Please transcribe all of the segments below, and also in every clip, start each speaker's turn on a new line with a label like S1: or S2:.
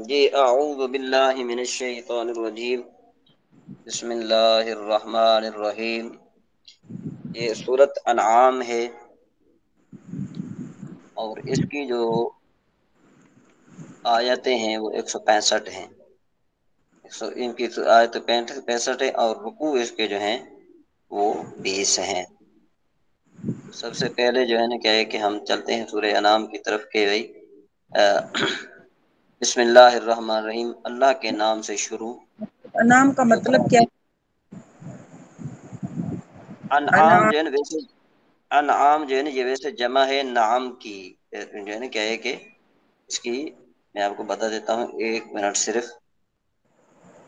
S1: جی اعوذ باللہ من الشیطان الرجیم، بسم اللہ الرحمن الرحیم۔ یہ سورۃ انعام ہے اور اس کی جو آیتیں ہیں وہ 165 ہیں۔ ان کی آیت 65 ہے اور رکوع اس کے جو ہیں وہ 20 ہیں۔ سب سے پہلے جو ہے نا کیا ہے کہ ہم چلتے ہیں سورہ انعام کی طرف کہ بھائی بسم اللہ الرحمن الرحیم، اللہ کے نام سے شروع
S2: انعام کا
S1: جو
S2: مطلب
S1: بہت
S2: کیا؟
S1: ہی انعام
S2: انعام
S1: جو ہے نا ویسے انعام جو ہے نا یہ ویسے جمع ہے نعم کی، جو ہے نا کیا ہے کہ اس کی میں آپ کو بتا دیتا ہوں، ایک منٹ صرف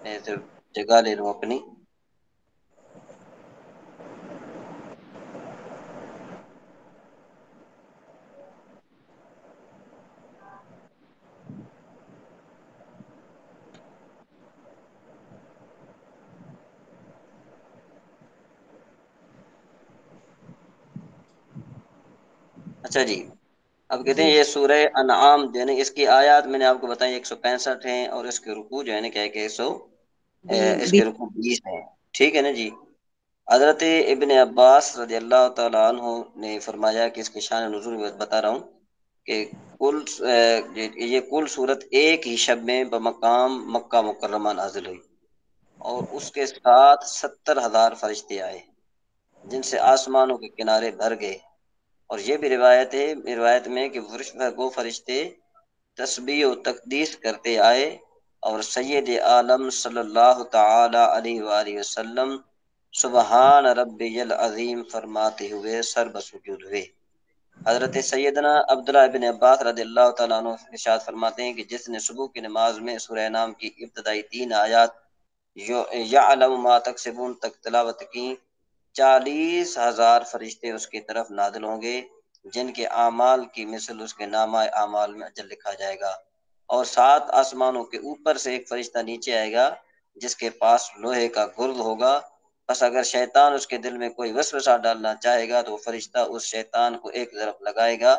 S1: میں صرف جگہ لے لوں اپنی۔ اچھا جی، اب کہتے ہیں
S2: جی
S1: یہ سورہ انعام جو ہے نا اس کی آیات میں نے آپ کو بتائی 165 ہیں اور اس کے رکوع جو ہے نا کیا ہے کہ اس کے رکوع 20 ہیں، ٹھیک ہے نا جی۔ حضرت ابن عباس رضی اللہ تعالیٰ عنہ نے فرمایا کہ اس کی شان نزول میں بتا رہا ہوں کہ یہ کل صورت ایک ہی شب میں بمقام مکہ مکرمہ نازل ہوئی اور اس کے ساتھ 70,000 فرشتے آئے جن سے آسمانوں کے کنارے بھر گئے۔ اور یہ بھی روایت میں کہ وہ فرشتے تسبیح و تقدیس کرتے آئے اور سید عالم صلی اللہ تعالی علیہ وآلہ وسلم سبحان ربی العظیم فرماتے ہوئے سر بسجود ہوئے۔ حضرت سیدنا عبداللہ بن عباس رضی اللہ تعالیٰ عنہ ارشاد فرماتے ہیں کہ جس نے صبح کی نماز میں سورہ نام کی ابتدائی 3 آیات یعلم ما تکسبون تک تلاوت کی، 40,000 فرشتے اس کی طرف نازل ہوں گے جن کے اعمال کی مثل اس کے نامہ اعمال میں اجر لکھا جائے گا، اور 7 آسمانوں کے اوپر سے ایک فرشتہ نیچے آئے گا جس کے پاس لوہے کا گرد ہوگا۔ بس اگر شیطان اس کے دل میں کوئی وسوسہ ڈالنا چاہے گا تو وہ فرشتہ اس شیطان کو ایک طرف لگائے گا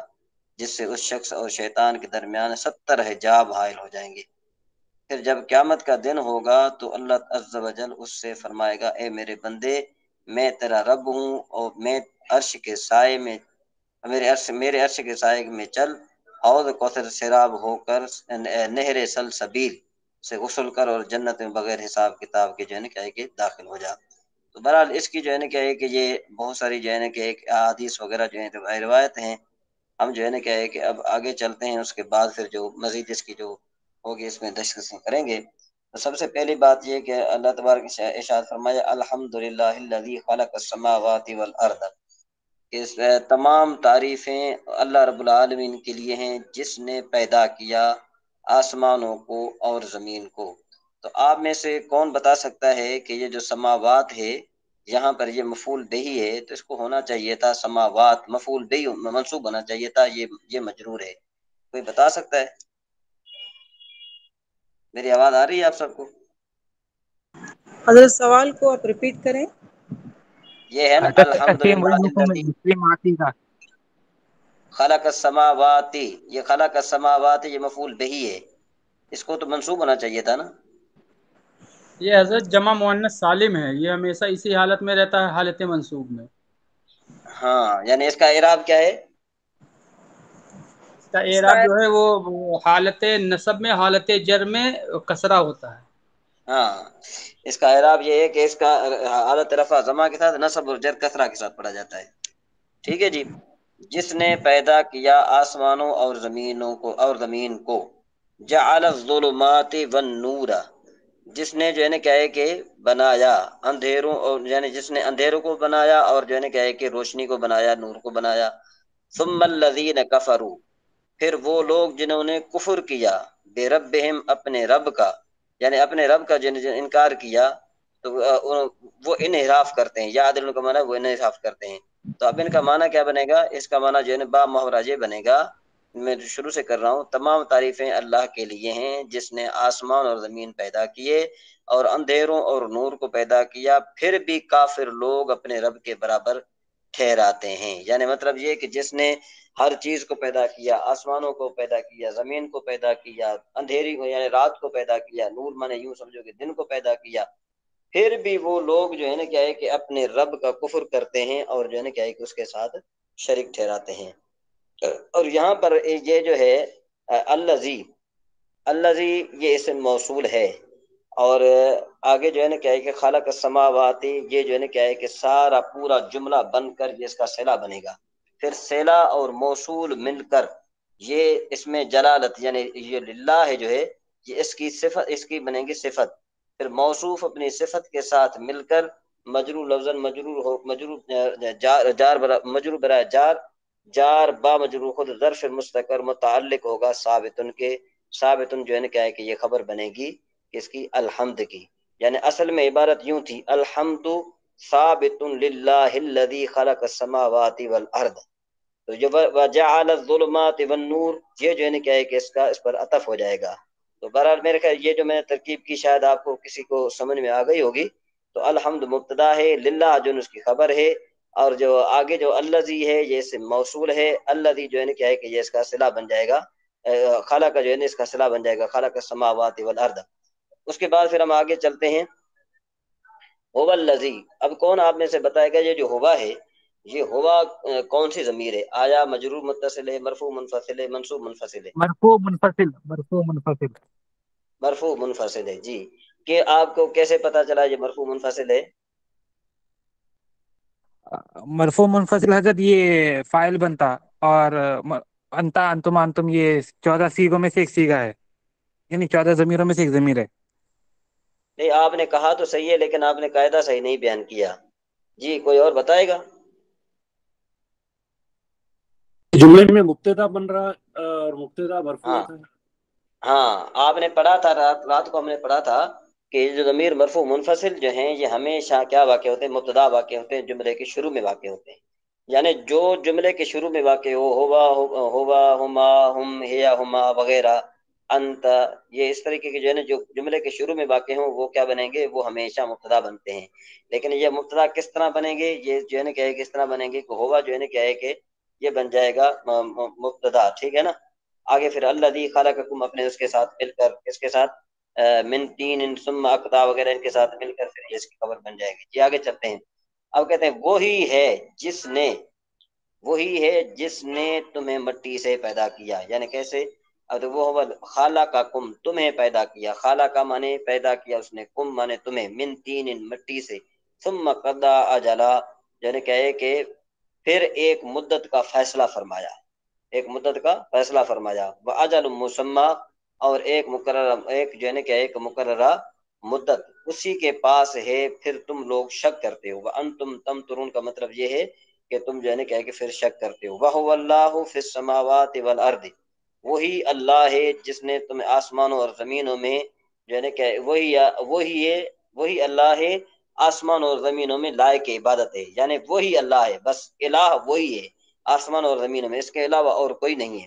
S1: جس سے اس شخص اور شیطان کے درمیان 70 حجاب حائل ہو جائیں گے۔ پھر جب قیامت کا دن ہوگا تو اللہ عز و جل اس سے فرمائے گا، اے میرے بندے، میں تیرا رب ہوں اور میں عرش کے سائے میں میرے عرش کے سائے میں چل، حوض کوثر سیراب ہو کر نہر سلسبیل سے غسل کر اور جنت میں بغیر حساب کتاب کے جو ہے نا کیا ہے کہ داخل ہو جا۔ تو بہرحال اس کی جو ہے نا کیا ہے کہ یہ بہت ساری جو ہے نا کہ ایک احادیث وغیرہ جو ہے روایت ہیں۔ ہم جو ہے نا کیا ہے کہ اب آگے چلتے ہیں، اس کے بعد پھر جو مزید اس کی جو ہوگی اس میں دشخصیں کریں گے۔ تو سب سے پہلی بات یہ کہ اللہ تبارک ارشاد فرمایا الحمدللہ الذی خلق السماوات والارض، اس تمام تعریفیں اللہ رب العالمین کے لیے ہیں جس نے پیدا کیا آسمانوں کو اور زمین کو۔ تو آپ میں سے کون بتا سکتا ہے کہ یہ جو سماوات ہے یہاں پر یہ مفعول بہی ہے تو اس کو ہونا چاہیے تھا سماوات، مفعول بہی منصوب ہونا چاہیے تھا، یہ مجرور ہے، کوئی بتا سکتا ہے؟ میری آواز آ رہی ہے آپ سب کو؟
S2: حضرت سوال کو آپ ریپیٹ کریں۔
S1: یہ ہے نا الحمدللہ الذی خلق السماوات، یہ خلق السماوات یہ مفعول بہی ہے، اس کو تو منصوب ہونا چاہیے تھا نا۔
S3: یہ حضرت جمع مؤنث سالم ہے، یہ ہمیشہ اسی حالت میں رہتا ہے، حالت منصوب میں۔
S1: ہاں یعنی اس کا اعراب کیا ہے؟
S3: اس کا اعراب جو ہے وہ حالت نصب میں، حالت جر میں کسرہ ہوتا ہے۔
S1: ہاں اس کا اعراب یہ ہے کہ اس کا حالت رفع ضمہ کے ساتھ، نصب اور جر کسرہ کے ساتھ پڑھا جاتا ہے، ٹھیک ہے جی۔ جس نے پیدا کیا آسمانوں اور زمین کو، جعل الظلمات والنور، جس نے جو ہے نا کیا ہے کہ بنایا اندھیروں، اور یعنی جس نے اندھیروں کو بنایا اور جو ہے نا کیا ہے کہ روشنی کو بنایا، نور کو بنایا۔ ثم الذین کفروا، پھر وہ لوگ جنہوں نے کفر کیا، بے ربہم اپنے رب کا، یعنی اپنے رب کا جن انکار کیا تو وہ انحراف کرتے ہیں، یا عدل کا معنی وہ انحراف کرتے ہیں۔ تو اب ان کا معنی کیا بنے گا؟ اس کا معنی جو ہے نا با محورہ یہ بنے گا، میں شروع سے کر رہا ہوں، تمام تعریفیں اللہ کے لیے ہیں جس نے آسمان اور زمین پیدا کیے اور اندھیروں اور نور کو پیدا کیا، پھر بھی کافر لوگ اپنے رب کے برابر ٹھہراتے ہیں، یعنی مطلب یہ کہ جس نے ہر چیز کو پیدا کیا، آسمانوں کو پیدا کیا، زمین کو پیدا کیا، اندھیری کو یعنی رات کو پیدا کیا، نور مانے یوں سمجھو کہ دن کو پیدا کیا، پھر بھی وہ لوگ جو ہے نا کیا ہے کہ اپنے رب کا کفر کرتے ہیں اور جو ہے نا کیا ہے کہ اس کے ساتھ شریک ٹھہراتے ہیں۔ اور یہاں پر یہ جو ہے الذی، الذی یہ اسم موصول ہے، اور آگے جو ہے نا کیا ہے کہ خالق السماوات، یہ جو ہے نا کیا ہے کہ سارا پورا جملہ بن کر یہ اس کا صلہ بنے گا، پھر صلہ اور موصول مل کر یہ اس میں جلالت یعنی یہ للہ ہے جو ہے یہ اس کی صفت، اس کی بنے گی صفت، پھر موصوف اپنی صفت کے ساتھ مل کر مجرور لفظاً مجرور ہو، مجرور جار مجرور برائے جار، جار با مجرور خود ظرف مستقر متعلق ہوگا ثابتن کے، ثابتن جو ہے نا کیا ہے کہ یہ خبر بنے گی اس کی الحمد کی، یعنی اصل میں عبارت یوں تھی الحمد ثابت للہ الذی خلق السماوات والارض، تو جو وجعل الظلمات والنور یہ جو ہے نا کیا ہے کہ اس پر عطف ہو جائے گا۔ تو بہرحال میرے خیال یہ جو میں نے ترکیب کی شاید آپ کو کسی کو سمجھ میں آ گئی ہوگی۔ تو الحمد مبتدا ہے، للہ جو اس کی خبر ہے، اور جو آگے جو الذی ہے یہ اسم موصول ہے، الذی جو ہے نا کیا ہے کہ یہ اس کا صلہ بن جائے گا، خالق کا جو ہے نا اس کا صلہ بن جائے گا خالق السماوات والارض۔ اس کے بعد پھر ہم آگے چلتے ہیں هو الذی، اب کون آپ میں سے بتائے گا یہ جو ہوا ہے یہ ہوا کون سی ضمیر ہے؟ آیا مجرور متصل ہے، مرفوع منفصل ہے، منصوب منفصل ہے؟
S4: مرفوع منفصل، مرفوع منفصل۔
S1: مرفوع منفصل ہے جی، کہ آپ کو کیسے پتا چلا یہ مرفوع منفصل ہے؟
S4: مرفوع منفصل حضرت یہ فائل بنتا، اور انتا انتم انتم یہ 14 سیغوں میں سے ایک سیغہ ہے، یعنی 14 ضمیروں میں سے ایک ضمیر ہے۔
S1: نہیں آپ نے کہا تو صحیح ہے لیکن آپ نے قاعدہ صحیح نہیں بیان کیا جی، کوئی اور بتائے گا؟
S5: جملے میں مبتدا بن رہا اور مبتدا مرفوع
S1: ہاں
S5: ہوتا ہے۔
S1: ہاں آپ نے پڑھا تھا، رات کو ہم نے پڑھا تھا کہ یہ جو ضمیر مرفوع منفصل جو ہیں یہ ہمیشہ کیا واقع ہوتے ہیں؟ مبتدا واقع ہوتے ہیں، جملے کے شروع میں واقع ہوتے ہیں، یعنی جو جملے کے شروع میں واقع ہو، ہوا ہما ہم ہیا ہما وغیرہ انت، یہ اس طریقے کے جو ہے نا جو جملے کے شروع میں واقع ہوں وہ کیا بنیں گے؟ وہ ہمیشہ مبتدا بنتے ہیں۔ لیکن یہ مبتدا کس طرح بنیں گے؟ یہ جو ہے نا کیا ہے کہ اس طرح بنیں گے کہ ہوا جو ہے نا کیا ہے کہ یہ بن جائے گا مبتدا، ٹھیک ہے نا۔ آگے پھر الذی خلقکم اپنے اس کے ساتھ مل کر، اس کے ساتھ من تین ثم اقدا وغیرہ ان کے ساتھ مل کر پھر یہ اس کی خبر بن جائے گی۔ یہ آگے چلتے ہیں، اب کہتے ہیں وہی ہے جس نے، وہی ہے جس نے تمہیں مٹی سے پیدا کیا، یعنی کیسے؟ اب وہ خالقکم تمہیں پیدا کیا، خالق مانے پیدا کیا اس نے، کم مانے تمہیں، من تین مٹی سے، ثم قضا اجلا یعنی کہے کہ پھر ایک مدت کا فیصلہ فرمایا، ایک مدت کا فیصلہ فرمایا، وَأَجَلٌ مُّسَمًّى اور ایک مقررہ، ایک جو ہے نا کہ ایک مقررہ مدت اسی کے پاس ہے، پھر تم لوگ شک کرتے ہو، وَأَنتُمْ تَمْتَرُونَ کا مطلب یہ ہے کہ تم جو ہے نا کہ پھر شک کرتے ہو، وَهُوَ اللَّهُ فِي السَّمَاوَاتِ وَالْأَرْضِ وہی اللہ ہے جس نے تمہیں آسمانوں اور زمینوں میں جو ہے نا کہ وہی اللہ ہے آسمان اور زمینوں میں لائق عبادت ہے، یعنی وہی اللہ ہے، بس الہ وہی ہے آسمان اور زمینوں میں، اس کے علاوہ اور کوئی نہیں ہے۔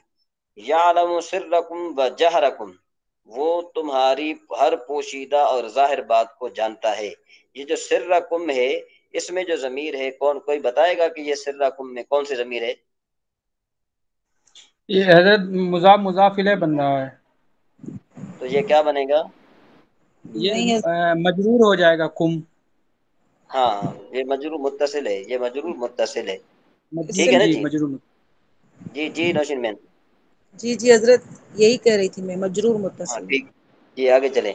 S1: یعلم سرکم و جہرکم وہ تمہاری ہر پوشیدہ اور ظاہر بات کو جانتا ہے۔ یہ جو سرکم ہے اس میں جو ضمیر ہے کون، کوئی بتائے گا کہ یہ سرکم میں کون سی ضمیر ہے؟
S3: یہ حضرت مضاف مضاف الیہ بن رہا ہے،
S1: تو یہ کیا بنے گا؟
S3: یہ
S2: نہیں
S3: مجرور ہو جائے گا کم،
S1: ہاں یہ مجرور متصل ہے، یہ مجرور متصل ہے،
S2: اس
S1: ٹھیک
S2: سے
S1: ہے نا
S3: جی
S1: جی؟
S3: مجرور۔
S1: جی جی نوشین مین،
S2: جی حضرت یہی کہہ رہی تھی میں، مجرور
S1: ہاں
S2: متصل ہے۔
S1: ٹھیک، جی آگے چلیں۔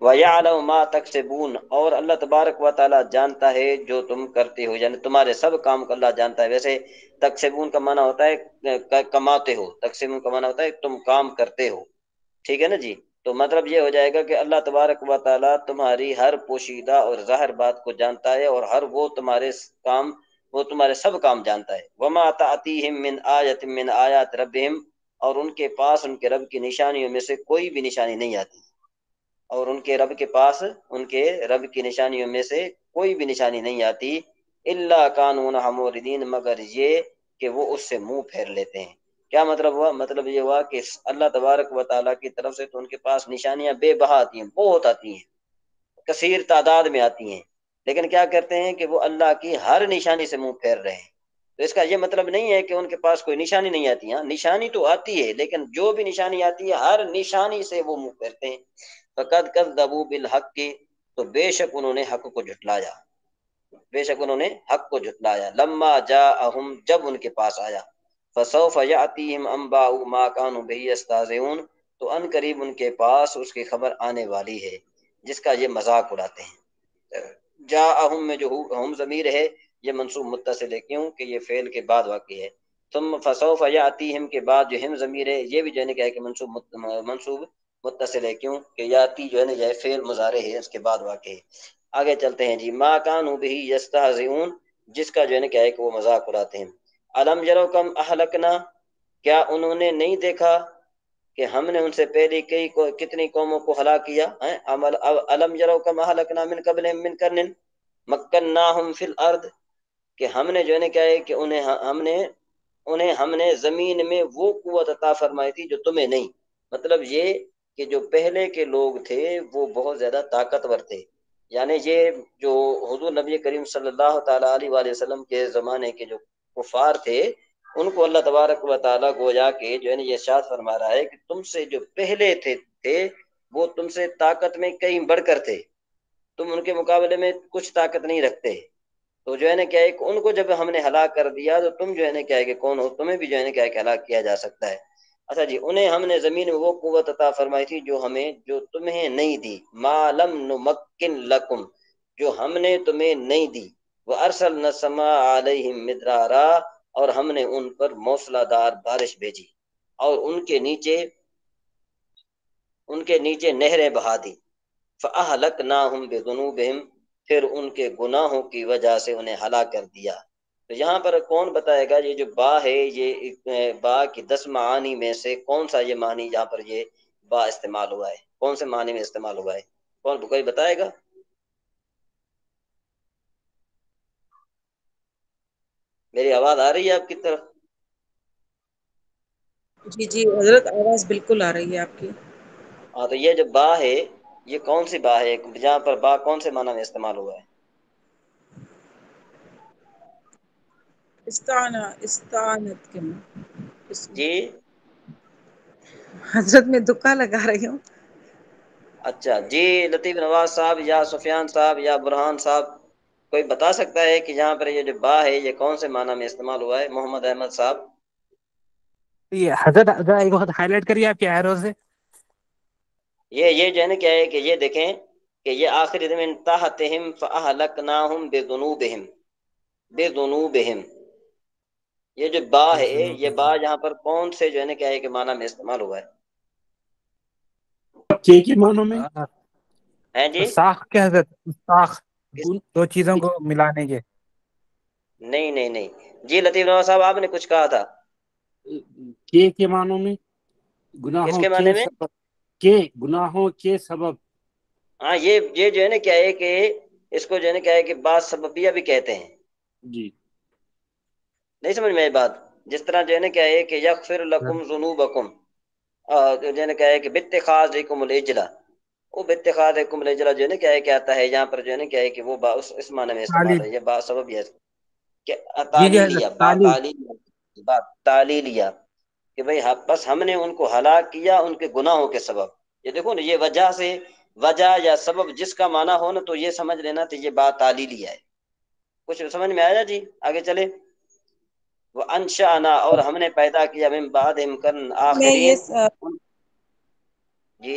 S1: وَيَعْلَمُ مَا تَكْسِبُونَ اور اللہ تبارک و تعالی جانتا ہے جو تم کرتے ہو، یعنی تمہارے سب کام کو اللہ جانتا ہے۔ ویسے تکسبون کا معنی ہوتا ہے کماتے ہو، تکسبون کا معنی ہوتا ہے تم کام کرتے ہو، ٹھیک ہے نا جی؟ تو مطلب یہ ہو جائے گا کہ اللہ تبارک و تعالی تمہاری ہر پوشیدہ اور ظاہر بات کو جانتا ہے، اور ہر وہ تمہارے کام، وہ تمہارے سب کام جانتا ہے۔ وَمَا تَأْتِيهِم مِّنْ آيَةٍ مِّنْ آيَاتِ رَبِّهِمْ اور ان کے پاس ان کے رب کی نشانیوں میں سے کوئی بھی نشانی نہیں آتی، اور ان کے رب کے پاس ان کے رب کی نشانیوں میں سے کوئی بھی نشانی نہیں آتی، الا کانوا موردین مگر یہ کہ وہ اس سے منہ پھیر لیتے ہیں۔ کیا مطلب ہوا؟ مطلب یہ ہوا کہ اللہ تبارک و تعالیٰ کی طرف سے تو ان کے پاس نشانیاں بے بہا آتی ہیں، بہت آتی ہیں، کثیر تعداد میں آتی ہیں، لیکن کیا کرتے ہیں کہ وہ اللہ کی ہر نشانی سے منہ پھیر رہے ہیں، تو اس کا یہ مطلب نہیں ہے کہ ان کے پاس کوئی نشانی نہیں آتی. ہاں نشانی تو آتی ہے، لیکن جو بھی نشانی آتی ہے ہر نشانی سے وہ منہ پھیرتے ہیں. فقد کذبوا بالحق کی، تو بے شک انہوں نے حق کو جھٹلایا، بے شک انہوں نے حق کو جھٹلایا. لما جاءہم، جب ان کے پاس آیا. فسوف یاتیہم انباء ما كانوا به یستہزئون، تو ان قریب ان کے پاس اس کی خبر آنے والی ہے جس کا یہ مذاق اڑاتے ہیں. جاءہم میں جو ہم ضمیر ہے یہ منصوب متصل ہے، کیوں کہ یہ فعل کے بعد واقع ہے. ثم فسوف یاتیہم کے بعد جو ہم ضمیر ہے یہ بھی جو ہے نا کیا ہے کہ منصوب متصل ہے، کیوں کہ یاتی جو ہے نا یہ فعل مضارع ہے، اس کے بعد واقع ہے. آگے چلتے ہیں جی. ما كانوا به یستہزئون، جس کا جو ہے نا کیا ہے کہ وہ مذاق اڑاتے ہیں. الم یروا کم اہلکنا، کیا انہوں نے نہیں دیکھا کہ ہم نے ان سے پہلے کتنی قوموں کو ہلاک کیا. الم یروا کم اہلکنا من قبلہم من قرن مکناہم فی الارض، کہ ہم نے جو ہے نا کیا ہے کہ انہیں ہم نے زمین میں وہ قوت عطا فرمائی تھی جو تمہیں نہیں. مطلب یہ کہ جو پہلے کے لوگ تھے وہ بہت زیادہ طاقتور تھے. یعنی یہ جو حضور نبی کریم صلی اللہ تعالی علیہ وآلہ وسلم کے زمانے کے جو کفار تھے، ان کو اللہ تبارک و تعالیٰ گویا کہ جو ہے نا یہ ارشاد فرما رہا ہے کہ تم سے جو پہلے تھے وہ تم سے طاقت میں کہیں بڑھ کر تھے، تم ان کے مقابلے میں کچھ طاقت نہیں رکھتے. تو جو ہے نا کیا ہے کہ ان کو جب ہم نے ہلاک کر دیا تو تم جو ہے نا کیا ہے کہ کون ہو، تمہیں بھی جو ہے نا کیا ہے کہ ہلاک کیا جا سکتا ہے. اچھا جی. انہیں ہم نے زمین میں وہ قوت عطا فرمائی تھی جو تمہیں نہیں دی. ما لم نمکن لکم، جو ہم نے تمہیں نہیں دی. وارسلنا السماء علیہم مدرارا، اور ہم نے ان پر موسلا دار بارش بھیجی اور ان کے نیچے نہریں بہا دی. فاہلکناہم بذنوبہم، پھر ان کے گناہوں کی وجہ سے انہیں ہلاک کر دیا. تو یہاں پر کون بتائے گا یہ جو با ہے، یہ با کی 10 معانی میں سے کون سا یہ معنی یہاں پر یہ با استعمال ہوا ہے، کون سے معنی میں استعمال ہوا ہے؟ کون کوئی بتائے گا؟ میری آواز آ رہی ہے آپ کی طرف؟
S2: جی جی حضرت، آواز بالکل آ رہی ہے آپ کی.
S1: ہاں تو یہ جو با ہے یہ کون سی با ہے جہاں پر با کون سے معنی میں استعمال ہوا ہے؟
S2: استعانت کے
S1: جی
S2: حضرت میں دکا لگا رہی ہوں.
S1: اچھا جی. لطیف نواز صاحب یا سفیان صاحب یا برہان صاحب، کوئی بتا سکتا ہے کہ یہاں پر یہ جو با ہے یہ کون سے معنی میں استعمال ہوا ہے؟ محمد احمد صاحب.
S4: یہ حضرت ایک وقت ہائی لائٹ کریے آپ کے ایرو سے.
S1: یہ جو ہے نا کیا ہے کہ یہ دیکھیں کہ یہ آخری من تحتہم فاہلکناہم بذنوبہم. یہ جو با ہے یہ با یہاں پر کون سے جو ہے نا کیا ہے کہ معنی میں استعمال ہوا ہے؟
S5: کے معنوں میں
S1: ہیں جی؟
S4: ساخ کے حضرت، ساخ دو چیزوں کو ملانے کے.
S1: نہیں جی. لطیف نواز صاحب آپ نے کچھ کہا تھا.
S5: کے معنوں میں
S1: کس
S5: گناہوں
S1: کے
S5: کے
S1: معنی میں؟
S5: سبب، گناہوں کے سبب.
S1: ہاں یہ جو ہے نا کیا ہے کہ اس کو جو ہے نا کیا ہے کہ بعض سببیہ بھی کہتے ہیں.
S5: جی
S1: نہیں سمجھ میں آئی بات؟ جس طرح جو ہے نا کیا ہے کہ یغفر لکم ذنوبکم، جو ہے نا کیا ہے کہ باتخاذکم العجلہ، وہ باتخاذکم العجلہ جو ہے نا کیا ہے کہ آتا ہے یہاں پر جو ہے نا کیا ہے کہ وہ با اس معنی میں استعمال ہے. یہ با سبب یہ کہ
S4: جی جی حضرت، تعلیم.
S1: تعلیلیہ کہ بھئی بس ہم نے ان کو ہلاک کیا ان کے گناہوں کے سبب. یہ دیکھو نا، یہ وجہ یا سبب جس کا معنی ہو نا تو یہ سمجھ لینا تو یہ بات تعلیلیہ ہے. کچھ سمجھ میں آیا جی؟ آگے چلے. وہ انشاءنا، اور ہم نے پیدا کیا من بعدہم قرن
S2: میں یہ
S1: آخرین. جی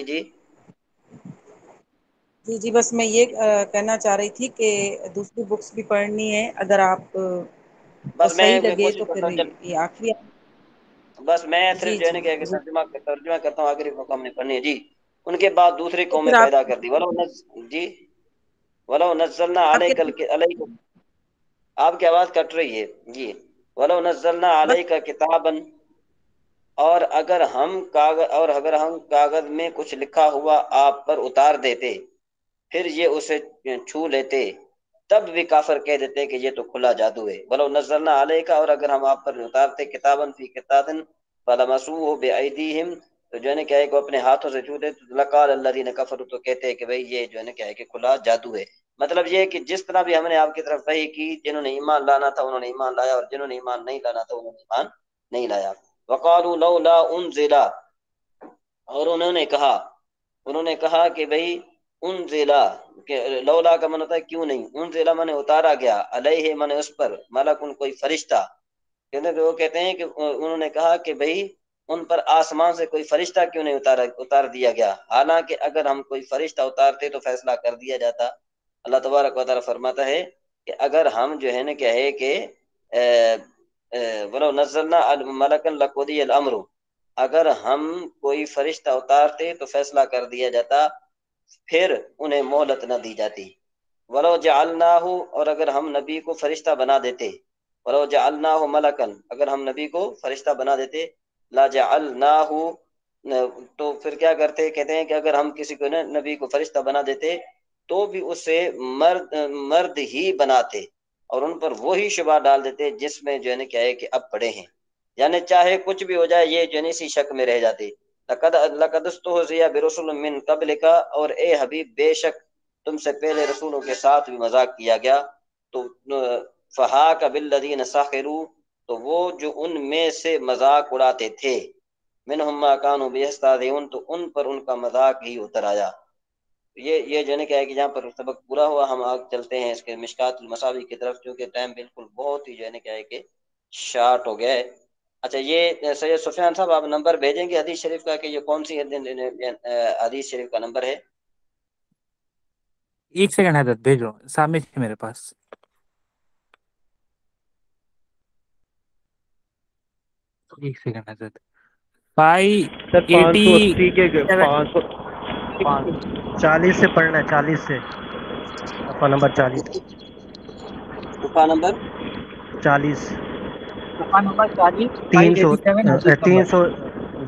S2: جی بس میں یہ کہنا چاہ رہی تھی کہ دوسری بکس بھی پڑھنی ہے، اگر آپ کو
S1: بس
S2: صحیح
S1: میں
S2: لگے
S1: کوشش
S2: تو پھر
S1: کرتا ہوں. چل
S2: یہ آخری.
S1: بس میں صرف
S2: جی
S1: جو ہے نا
S2: جی
S1: کہ ترجمہ کرتا ہوں. آخری کو ہم نے پڑھنی ہے جی. ان کے بعد دوسری
S2: تو
S1: قومیں
S2: پھر آپ
S1: پیدا کر دی. ولو نزلنا
S2: کے
S1: علیک، آپ کی آواز کٹ رہی ہے جی. ولو نزلنا
S2: بس
S1: علیک کتابا، اور اگر ہم کاغذ میں کچھ لکھا ہوا آپ پر اتار دیتے، پھر یہ اسے چھو لیتے، تب بھی کافر کہہ دیتے کہ یہ تو کھلا جادو ہے. ولو نزلنا علیک، اور اگر ہم آپ پر اتارتے کتابا فی کتاب فلمسوه بأیدیہم، تو جو ہے نا کیا ہے کہ اپنے ہاتھوں سے چھوتے، لقال الذین کفروا، تو کہتے ہیں کہ بھئی یہ جو ہے نا کیا ہے کہ کھلا جادو ہے. مطلب یہ کہ جس طرح بھی ہم نے آپ کی طرف وحی کی، جنہوں نے ایمان لانا تھا انہوں نے ایمان لایا، اور جنہوں نے ایمان نہیں لانا تھا انہوں نے ایمان نہیں لایا۔ وقالوا لولا انزل، اور انہوں نے کہا کہ بھئی انزلا، کہ لولا کا من ہوتا ہے کیوں نہیں، انزلا من اتارا گیا، علیہ من اس پر، ملکن کوئی فرشتہ، کہ وہ کہتے ہیں کہ انہوں نے کہا کہ بھئی ان پر آسمان سے کوئی فرشتہ کیوں نہیں اتار دیا گیا، حالانکہ اگر ہم کوئی فرشتہ اتارتے تو فیصلہ کر دیا جاتا۔ اللہ تبارک و تعالیٰ فرماتا ہے کہ اگر ہم جو ہے نا کیا ہے کہ ولو نزلنا ملکا لقضی الامر، اگر ہم کوئی فرشتہ اتارتے تو فیصلہ کر دیا جاتا، پھر انہیں مہلت نہ دی جاتی۔ ولو جعلناہ، اور اگر ہم نبی کو فرشتہ بنا دیتے، ولو جعلناہ ملکا، اگر ہم نبی کو فرشتہ بنا دیتے، لا جعلناہ، تو پھر کیا کرتے، کہتے ہیں کہ اگر ہم کسی کو نبی کو فرشتہ بنا دیتے تو بھی اسے مرد ہی بناتے، اور ان پر وہی شبہ ڈال دیتے جس میں جو ہے نا کیا ہے کہ اب پڑے ہیں، یعنی چاہے کچھ بھی ہو جائے یہ جو ہے اسی شک میں رہ جاتے۔ لقد استہزئ برسل من قبلک، اور اے حبیب بے شک تم سے پہلے رسولوں کے ساتھ بھی مذاق کیا گیا، تو فحاق بالذین سخروا، تو وہ جو ان میں سے مذاق اڑاتے تھے، منہم ما کانوا بیستہزئون، تو ان پر ان کا مذاق ہی اتر آیا۔ یہ جو ہے نا کیا ہے کہ جہاں پر سبق پورا ہوا، ہم آگ چلتے ہیں اس کے مشکات المصابیح کی طرف، کیونکہ ٹائم بالکل بہت ہی جو ہے نا کیا ہے کہ شارٹ ہو گیا ہے۔ اچھا، یہ سید سفیان صاحب آپ نمبر بھیجیں گے حدیث شریف کا کہ یہ کون سی حدیث شریف کا نمبر ہے؟
S4: ایک سیکنڈ حضرت بھیج رہا ہوں، سامنے سے میرے پاس۔ ایک سیکنڈ حضرت،
S6: سر 580 کے
S4: 587
S6: 40 سے پڑھنا ہے، 40 سے، صفحہ نمبر 40
S1: صفحہ نمبر
S6: 40
S4: صفحہ نمبر 40
S6: 300
S4: 587 حدیث نمبر۔
S6: 300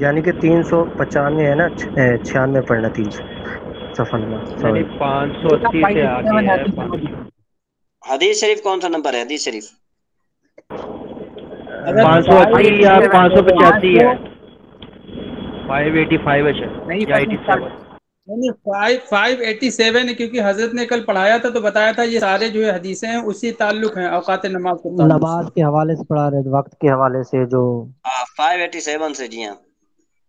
S6: یعنی کہ 395 ہے نا، 96 پڑھنا، 300 صفحہ نمبر،
S3: یعنی
S6: سوری
S3: 580 سے آگے
S4: 587
S3: ہے
S4: حدیث نمبر لکھا ہے۔
S1: حدیث شریف کون سا نمبر ہے حدیث شریف؟
S3: اگر
S6: 580 یا 585 ہے،
S3: 585 ہے
S4: نہیں
S3: یا
S4: 587
S3: 87، 587 ہے، کیونکہ حضرت نے کل پڑھایا تھا تو بتایا تھا یہ سارے جو حدیثیں ہیں اسی تعلق ہیں اوقات نماز کے تعلق
S6: نماز
S3: سے۔
S6: کے حوالے سے پڑھا رہے، وقت کے حوالے سے جو
S1: 587 سے، جی ہاں،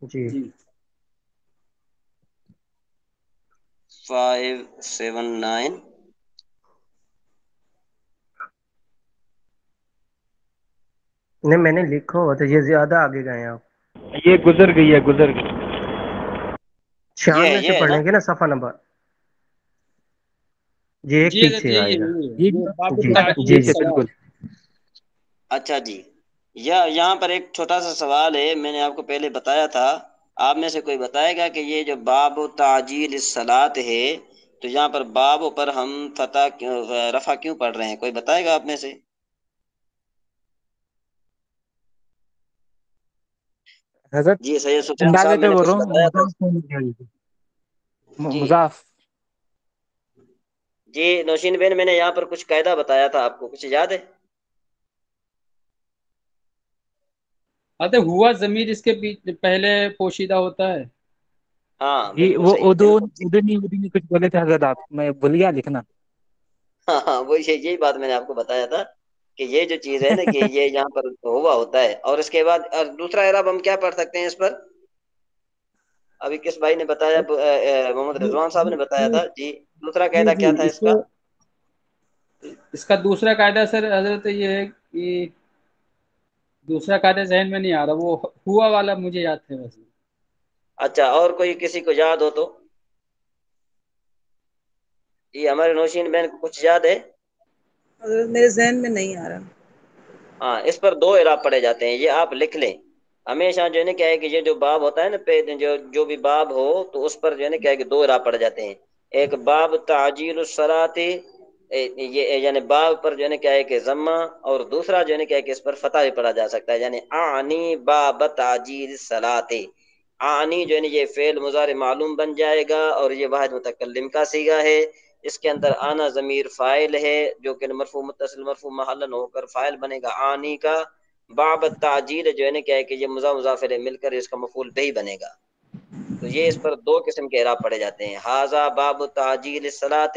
S6: جی
S1: 579۔
S6: نہیں میں نے لکھا ہوا تھا، یہ زیادہ آگے گئے ہیں آپ،
S3: یہ گزر گئی ہے
S6: 96 سے
S1: یہ ہے
S6: پڑھ
S1: نا؟
S6: لیں گے نا صفحہ نمبر، یہ ایک
S3: جی حضرت
S6: پیچھے آئے گا۔
S4: یہ
S3: یہ باب
S6: جی
S3: تعجیل
S6: جی
S4: ٹھیک ہے
S3: الصلاۃ۔
S4: بالکل۔
S1: اچھا جی، یہاں پر ایک چھوٹا سا سوال ہے، میں نے آپ کو پہلے بتایا تھا، آپ میں سے کوئی بتائے گا کہ یہ جو باب تعجیل الصلاۃ ہے تو یہاں پر باب پر ہم فتح رفع کیوں پڑھ رہے ہیں؟ کوئی بتائے گا آپ میں سے؟
S4: حضرت
S1: جی سید سفیان
S4: اندازے
S1: صاحب میں
S4: سے
S1: نے
S4: بول
S1: کچھ
S4: رہا ہوں،
S1: بتایا تھا؟
S4: مضاف ہونے کی وجہ سے۔
S1: جی
S4: مضاف۔
S1: جی نوشین بین، میں نے یہاں پر کچھ قاعدہ بتایا تھا آپ کو، کچھ یاد ہے؟
S3: ہوا ضمیر اس کے پہلے پوشیدہ ہوتا ہے۔
S1: ہاں
S4: جی
S1: بالکل
S4: وہ
S1: صحیح، بالکل صحیح۔
S4: ادنی کچھ بولے تھے حضرت، آپ میں بھول گیا لکھنا۔
S1: ہاں ہاں، وہ یہی بات میں نے آپ کو بتایا تھا کہ یہ جو چیز ہے نا کہ یہ یہاں پر ہوا ہوتا ہے، اور اس کے بعد دوسرا اعراب ہم کیا پڑھ سکتے ہیں اس پر؟ ابھی کس بھائی نے بتایا؟ محمد رضوان صاحب نے بتایا تھا جی، دوسرا
S3: جی
S1: قاعدہ کیا
S3: جی
S1: تھا اس کا؟
S3: اس کا دوسرا قاعدہ سر حضرت یہ ہے کہ دوسرا قاعدہ ذہن میں نہیں آ رہا، وہ ہوا والا مجھے یاد تھا ویسے۔
S1: اچھا، اور کوئی کسی کو یاد ہو تو؟ جی ہمارے نوشین بہن کو کچھ یاد ہے؟
S2: میرے ذہن میں نہیں آ رہا۔
S1: ہاں، اس پر دو اعراب پڑے جاتے ہیں، یہ آپ لکھ لیں ہمیشہ، جو ہے نا کیا ہے کہ یہ جو باب ہوتا ہے نا، جو بھی باب ہو تو اس پر جو ہے نا کیا ہے کہ دو اعراب پڑے جاتے ہیں۔ ایک باب تعجیل الصلاۃ، یہ یعنی باب پر جو ہے نا کیا ہے کہ ضمہ، اور دوسرا جو ہے نا کیا ہے کہ اس پر فتح بھی پڑھا جا سکتا ہے، یعنی اعنی باب تعجیل الصلاۃ۔ اعنی جو ہے نا یہ فعل مضارع معلوم بن جائے گا، اور یہ واحد متکلم کا صیغہ ہے، اس کے اندر آنا ضمیر فاعل ہے جو کہ مرفوع متصل مرفوع محلن ہو کر فاعل بنے گا آنی کا۔ باب التعجیل جو ہے نا کیا ہے کہ یہ مضاف مضاف الیہ مل کر اس کا مفعول بھی بنے گا۔ تو یہ اس پر دو قسم کے اعراب پڑے جاتے ہیں، ھذا باب تعجیل الصلاۃ،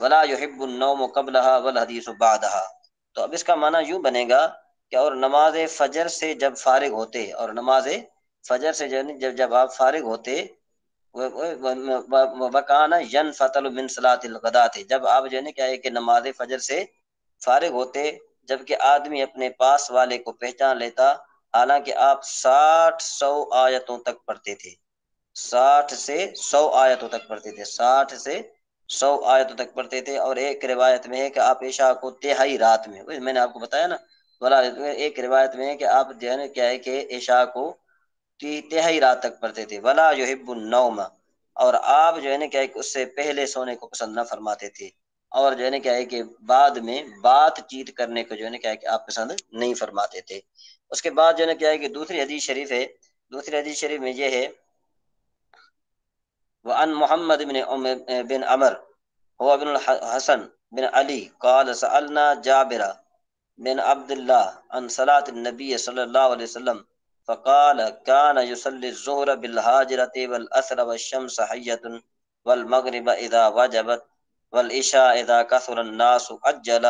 S1: ولا يحب النوم قبلها والحدیث بعدها. تو اب اس کا معنی یوں بنے گا کہ اور نماز فجر سے جب فارغ ہوتے، اور نماز فجر سے جب آپ فارغ ہوتے، وکانا ينفتل من صلاۃ الغداۃ، جب آپ جو ہے نا کیا ہے کہ نماز فجر سے فارغ ہوتے، جبکہ آدمی اپنے پاس والے کو پہچان لیتا، حالانکہ آپ 60 آیتوں تک پڑھتے تھے، 60 سے 100 آیتوں تک پڑھتے تھے، 60 سے 100 آیتوں تک پڑھتے تھے. اور ایک روایت میں ہے کہ آپ عشاء کو تہائی رات میں، میں نے آپ کو بتایا نا، ایک روایت میں ہے کہ آپ جو ہے نا کیا ہے کہ عشاء کو تہائی رات تک پڑھتے تھے. ولا یحب النوم، اور آپ جو ہے نا کیا ہے کہ اس سے پہلے سونے کو پسند نہ فرماتے تھے، اور جو ہے نا کیا ہے کہ بعد میں بات چیت کرنے کو جو ہے نا کیا ہے کہ آپ پسند نہیں فرماتے تھے. اس کے بعد جو ہے نا کیا ہے کہ دوسری حدیث شریف ہے، دوسری حدیث شریف میں یہ ہے، وعن محمد بن عمر هو ابن الحسن بن علي قال سألنا جابر بن عبد الله عن صلاة النبي صلى الله عليه وسلم فقال كان يصلي الظهر بالهاجرة والأثر والشمس حية والمغرب إذا وجبت والعشاء إذا كثر الناس أجل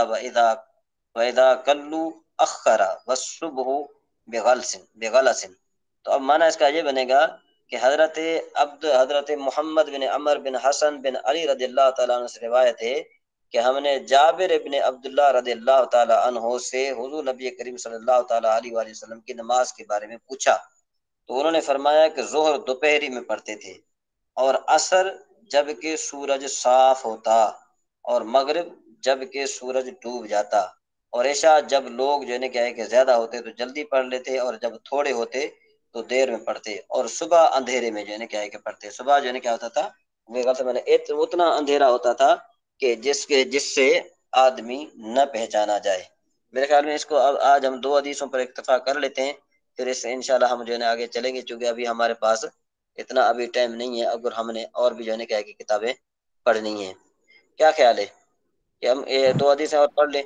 S1: وإذا قلوا أخر والصبح بغلس. تو اب معنی اس کا یہ بنے گا کہ حضرت محمد بن عمر بن حسن بن علی رضی اللہ تعالیٰ عنہ سے روایت ہے کہ ہم نے جابر ابن عبداللہ رضی اللہ تعالیٰ عنہ سے حضور نبی کریم صلی اللہ تعالیٰ علیہ وآلہ وسلم کی نماز کے بارے میں پوچھا، تو انہوں نے فرمایا کہ ظہر دوپہری میں پڑھتے تھے، اور عصر جب کہ سورج صاف ہوتا، اور مغرب جب کہ سورج ڈوب جاتا، اور عشاء جب لوگ جو ہے کیا ہے کہ زیادہ ہوتے تو جلدی پڑھ لیتے، اور جب تھوڑے ہوتے تو دیر میں پڑھتے، اور صبح اندھیرے میں جو ہے کیا ہے کہ پڑھتے. صبح جو ہے کیا ہوتا تھا، اتنا اندھیرا ہوتا تھا کہ جس سے آدمی نہ پہچانا جائے. میرے خیال میں اس کو آج ہم دو حدیثوں پر اکتفا کر لیتے ہیں، پھر اس سے انشاءاللہ ہم جو ہے آگے چلیں گے، چونکہ ابھی ہمارے پاس اتنا ابھی ٹائم نہیں ہے، اگر ہم نے اور بھی جو ہے کیا ہے کہ کتابیں پڑھنی ہیں. کیا خیال ہے کہ ہم یہ دو حدیثیں اور پڑھ لیں؟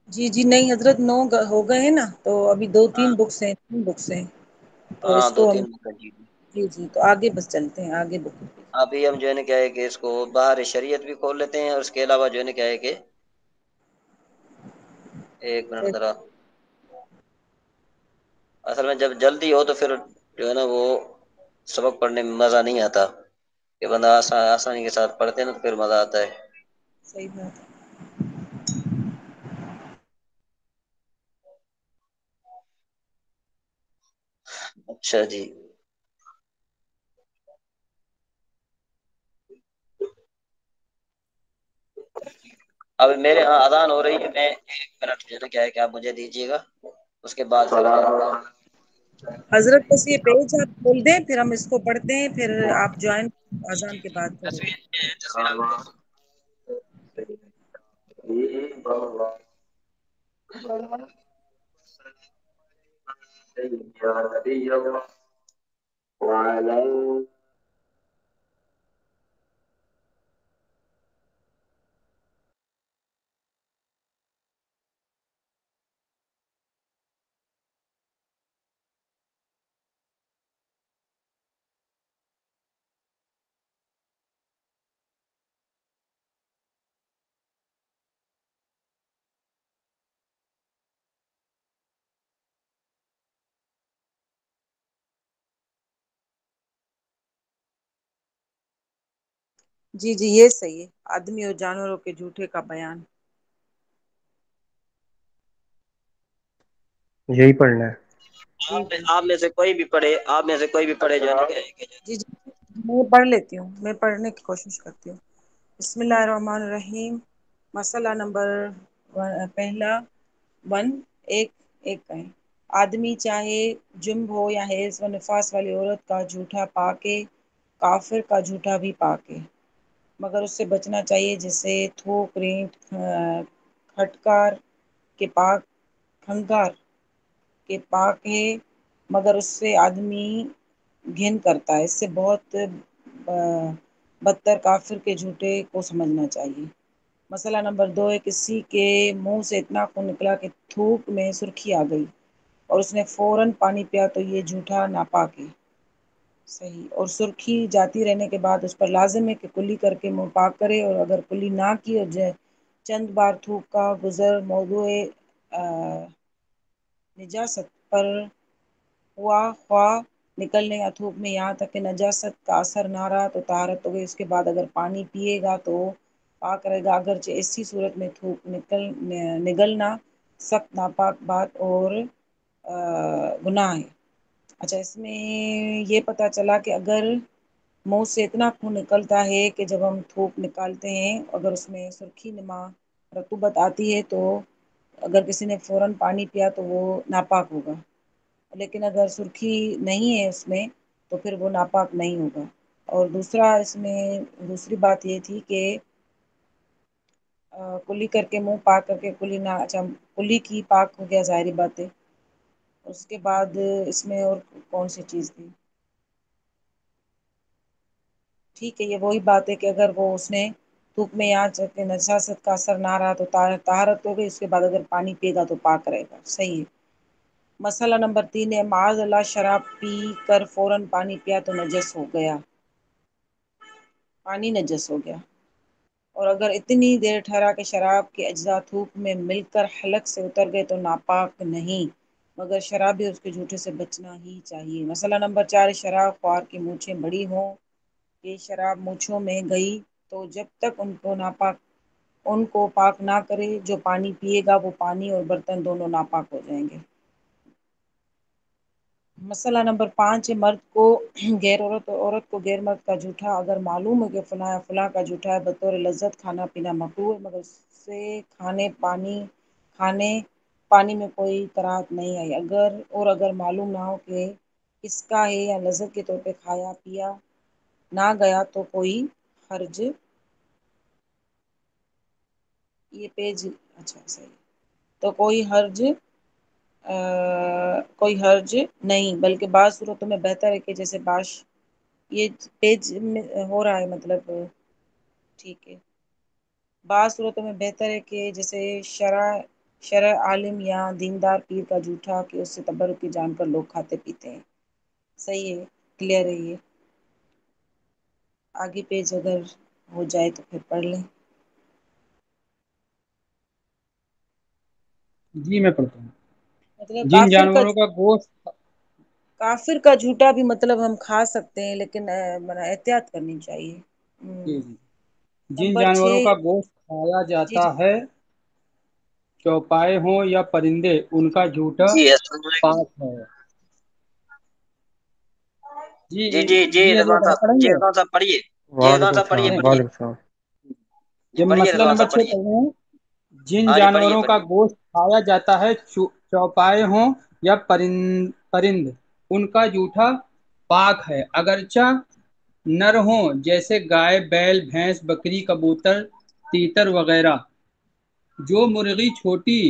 S2: جی نہیں حضرت، 9 ہو گئے ہیں نا، تو ابھی 2 3
S1: ہاں
S2: بکس ہیں، 3 بکس ہیں، تو
S1: ہاں،
S2: اس
S1: دو
S2: کو ہم
S1: تین بک جی.
S2: جی تو آگے بس چلتے ہیں آگے بک.
S1: ابھی ہم جو ہے کیا ہے کہ اس کو باہر شریعت بھی کھول لیتے ہیں، اور اس کے علاوہ جو ہے کیا ہے کہ ایک منٹ ذرا، اصل میں جب جلدی ہو تو پھر جو ہے نا وہ سبق پڑھنے میں مزہ نہیں آتا، کہ بندہ آسانی کے ساتھ پڑھتے ہیں نا تو پھر مزہ آتا ہے.
S2: صحیح بات ہے.
S1: اچھا جی. اب میرے ہاں اذان ہو رہی ہے، میں 1 منٹ جو ہے کیا ہے کہ آپ مجھے دیجیے گا، اس کے بعد
S2: حضرت بس یہ پیج آپ کھول دیں، پھر ہم اس کو پڑھتے ہیں، پھر آپ جوائن اذان کے بعد کریں. جی یہ صحیح ہے، آدمی اور جانوروں کے جھوٹے کا بیان.
S6: یہی پڑھنا ہے.
S2: جی
S1: آپ میں سے کوئی بھی پڑھے، آپ میں سے کوئی بھی پڑھے جو ہے
S2: جی میں پڑھ لیتی ہوں، میں پڑھنے کی کوشش کرتی ہوں. بسم اللہ الرحمن الرحیم. مسئلہ نمبر پہلا 1 ایک کہیں آدمی چاہے جنب ہو یا حیض و نفاس والی عورت کا جھوٹا پاکے، کافر کا جھوٹا بھی پاکے، مگر اس سے بچنا چاہیے جسے تھوک رینٹ کھٹکار کے پاک کھنکار کے پاک ہے، مگر اس سے آدمی گھن کرتا ہے، اس سے بہت بدتر کافر کے جھوٹے کو سمجھنا چاہیے. مسئلہ نمبر 2 ہے کسی کے منہ سے اتنا خون نکلا کہ تھوک میں سرخی آ گئی اور اس نے فوراً پانی پیا تو یہ جھوٹا ناپاک ہے. صحیح. اور سرخی جاتی رہنے کے بعد اس پر لازم ہے کہ کلی کر کے منہ پاک کرے، اور اگر کلی نہ کی اور چند بار تھوک کا گزر موضوع نجاست پر ہوا، خواہ نکلنے یا تھوک میں، یہاں تک کہ نجاست کا اثر نہ رہا تو طہارت ہو گئی. اس کے بعد اگر پانی پیے گا تو پاک رہے گا، اگرچہ ایسی صورت میں تھوک نگلنا سخت ناپاک بات اور گناہ ہے. اچھا، اس میں یہ پتہ چلا کہ اگر منہ سے اتنا خون نکلتا ہے کہ جب ہم تھوک نکالتے ہیں اگر اس میں سرخی نما رطوبت آتی ہے تو اگر کسی نے فوراً پانی پیا تو وہ ناپاک ہوگا، لیکن اگر سرخی نہیں ہے اس میں تو پھر وہ ناپاک نہیں ہوگا. اور دوسرا اس میں دوسری بات یہ تھی کہ کلی کر کے منہ پاک کر کے کلی نہ، اچھا کلی کی پاک ہو گیا ظاہری بات ہے. اس کے بعد اس میں اور کون سی چیز تھی؟ ٹھیک ہے، یہ وہی بات ہے کہ اگر وہ اس نے تھوک میں یہاں چکے نجاست کا اثر نہ رہا تو طہارت ہو گئی، اس کے بعد اگر پانی پیے گا تو پاک رہے گا. صحیح ہے. مسئلہ نمبر 3 ہے معاذ اللہ شراب پی کر فوراً پانی پیا تو نجس ہو گیا، پانی نجس ہو گیا. اور اگر اتنی دیر ٹھہرا کہ شراب کے اجزاء تھوک میں مل کر حلق سے اتر گئے تو ناپاک نہیں، مگر شرابی اس کے جھوٹے سے بچنا ہی چاہیے. مسئلہ نمبر 4 شراب خوار کی مونچھیں بڑی ہوں، یہ شراب مونچھوں میں گئی تو جب تک ان کو پاک نہ کرے جو پانی پیے گا وہ پانی اور برتن دونوں ناپاک ہو جائیں گے. مسئلہ نمبر 5 مرد کو غیر عورت اور عورت کو غیر مرد کا جھوٹا اگر معلوم ہے کہ فلاں یا فلاں کا جھوٹا ہے بطور لذت کھانا پینا مکروہ ہے، مگر اس سے کھانے پانی میں کوئی کراہت نہیں آئی. اگر معلوم نہ ہو کہ کس کا ہے یا لذت کے طور پہ کھایا پیا نہ گیا تو کوئی حرج، یہ پیج اچھا صحیح، تو کوئی حرج نہیں، بلکہ بعض صورتوں میں بہتر ہے کہ جیسے یہ پیج میں ہو رہا ہے مطلب ٹھیک ہے، بعض صورتوں میں بہتر ہے کہ جیسے شرع عالم یا دیندار پیر کا جھوٹا کہ اس سے تبرکی جان کر لوگ کھاتے پیتے ہیں. صحیح ہے، کلیئر ہے. یہ آگے پیج اگر ہو جائے تو پھر پڑھ لیں.
S3: جی میں پڑھتا ہوں.
S2: مطلب
S3: جن جانوروں کا گوشت
S2: کافر کا جھوٹا بھی مطلب ہم کھا سکتے ہیں لیکن احتیاط کرنی چاہیے.
S3: جی جی جن
S2: نمبر
S3: جانوروں
S2: 6.
S3: کا گوشت کھایا
S2: جی
S3: جاتا
S2: جی
S3: ہے چوپائے ہوں یا پرندے ان کا جھوٹا
S1: جی السلام علیکم.
S3: پاک ہے. جی
S1: جی جی جی
S3: جی
S1: رضوان
S3: حضرت آپ
S1: صاحب،
S3: پڑھیں
S1: جی
S3: گے؟
S1: رضوان صاحب پڑھیے. جی رضوان
S6: وعلیکم
S1: صاحب پڑھیے
S6: السلام.
S1: پڑھیے.
S6: وعلیکم السلام.
S1: جی
S3: یہ
S1: پڑھیے
S3: مسئلہ
S1: رضوان
S3: نمبر
S1: صاحب
S3: 6
S1: پڑھیے.
S3: پڑھ رہے ہیں. جن
S1: ہاں جی پڑھیے
S3: جانوروں کا
S1: پڑھیے.
S3: گوشت کھایا جاتا ہے چوپائے ہوں یا پرند ان کا جھوٹا پاک ہے، اگرچہ نر ہوں، جیسے گائے، بیل، بھینس، بکری، کبوتر، تیتر وغیرہ. جو مرغی چھوٹی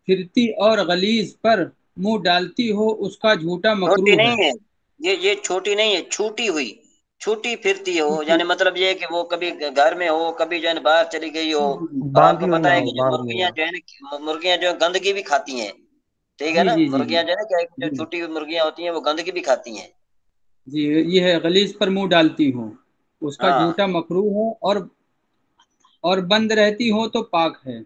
S3: پھرتی اور غلیظ پر منہ ڈالتی ہو اس کا جھوٹا
S1: چھوٹی
S3: مکروہ
S1: نہیں
S3: ہے.
S1: ہے، یہ چھوٹی نہیں ہے، چھوٹی ہوئی، چھوٹی پھرتی ہو، یعنی مطلب یہ ہے کہ وہ کبھی گھر میں ہو، کبھی جو ہے نا باہر چلی گئی ہو. اب آپ کو
S6: باندھی ہوئی
S1: پتا
S6: نہ
S1: ہے
S6: ہو،
S1: کہ جو
S6: باندھی ہوئی
S1: مرغیاں
S6: ہو.
S1: جو ہے نا مرغیاں جو ہے گندگی بھی کھاتی ہیں. ٹھیک ہے
S3: جی
S1: نا،
S3: جی جی
S1: مرغیاں جو ہے نا کیا ہے کہ جو
S3: جی
S1: چھوٹی ہوئی مرغیاں ہوتی ہیں وہ گندگی بھی کھاتی ہیں.
S3: جی یہ ہے غلیظ پر منہ ڈالتی ہوں اس کا
S1: ہاں
S3: جھوٹا مکروہ ہے، اور بند رہتی ہو تو پاک ہے.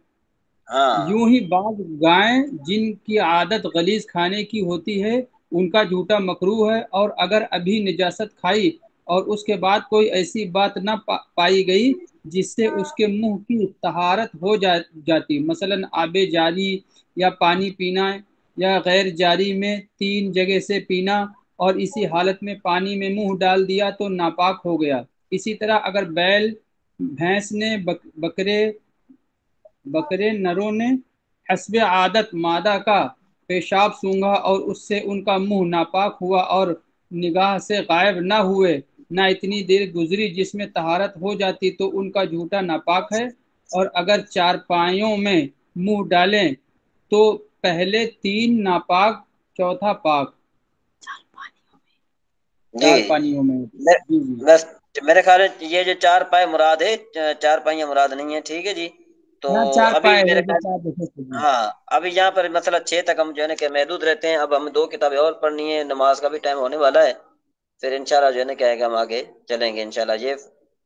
S1: ہاں
S3: یوں ہی بعض گائیں جن کی عادت غلیظ کھانے کی ہوتی ہے ان کا جھوٹا مکروہ ہے، اور اگر ابھی نجاست کھائی اور اس کے بعد کوئی ایسی بات نہ پائی گئی جس سے اس کے منہ کی طہارت ہو جاتی، مثلا آب جاری یا پانی پینا یا غیر جاری میں 3 جگہ سے پینا، اور اسی حالت میں پانی میں منہ ڈال دیا تو ناپاک ہو گیا. اسی طرح اگر بیل بھینس نے بکرے نروں نے حسب عادت مادہ کا پیشاب سونگھا اور اس سے ان کا منہ ناپاک ہوا اور نگاہ سے غائب نہ ہوئے، نہ اتنی دیر گزری جس میں طہارت ہو جاتی تو ان کا جھوٹا ناپاک ہے. اور اگر چارپائیوں میں منہ ڈالیں تو پہلے 3 ناپاک، چوتھا پاک.
S1: جی.
S3: 4 پانیوں میں. جی جی
S1: بس میرے خیال میں یہ جو 4 پائے مراد ہے، 4 پائیاں مراد نہیں ہے. ٹھیک ہے جی. تو
S3: یہاں 4
S1: ابھی
S3: پائے
S1: میرے
S3: ہے جو
S1: خیال
S3: 4 دیکھے تھے. جی
S1: ہاں ابھی یہاں پر مسئلہ 6 تک ہم جو ہے نا کہ محدود رہتے ہیں. اب ہمیں 2 کتابیں اور پڑھنی ہے، نماز کا بھی ٹائم ہونے والا ہے. پھر انشاءاللہ جو ہے نا کیا ہے کہ ہم آگے چلیں گے انشاءاللہ.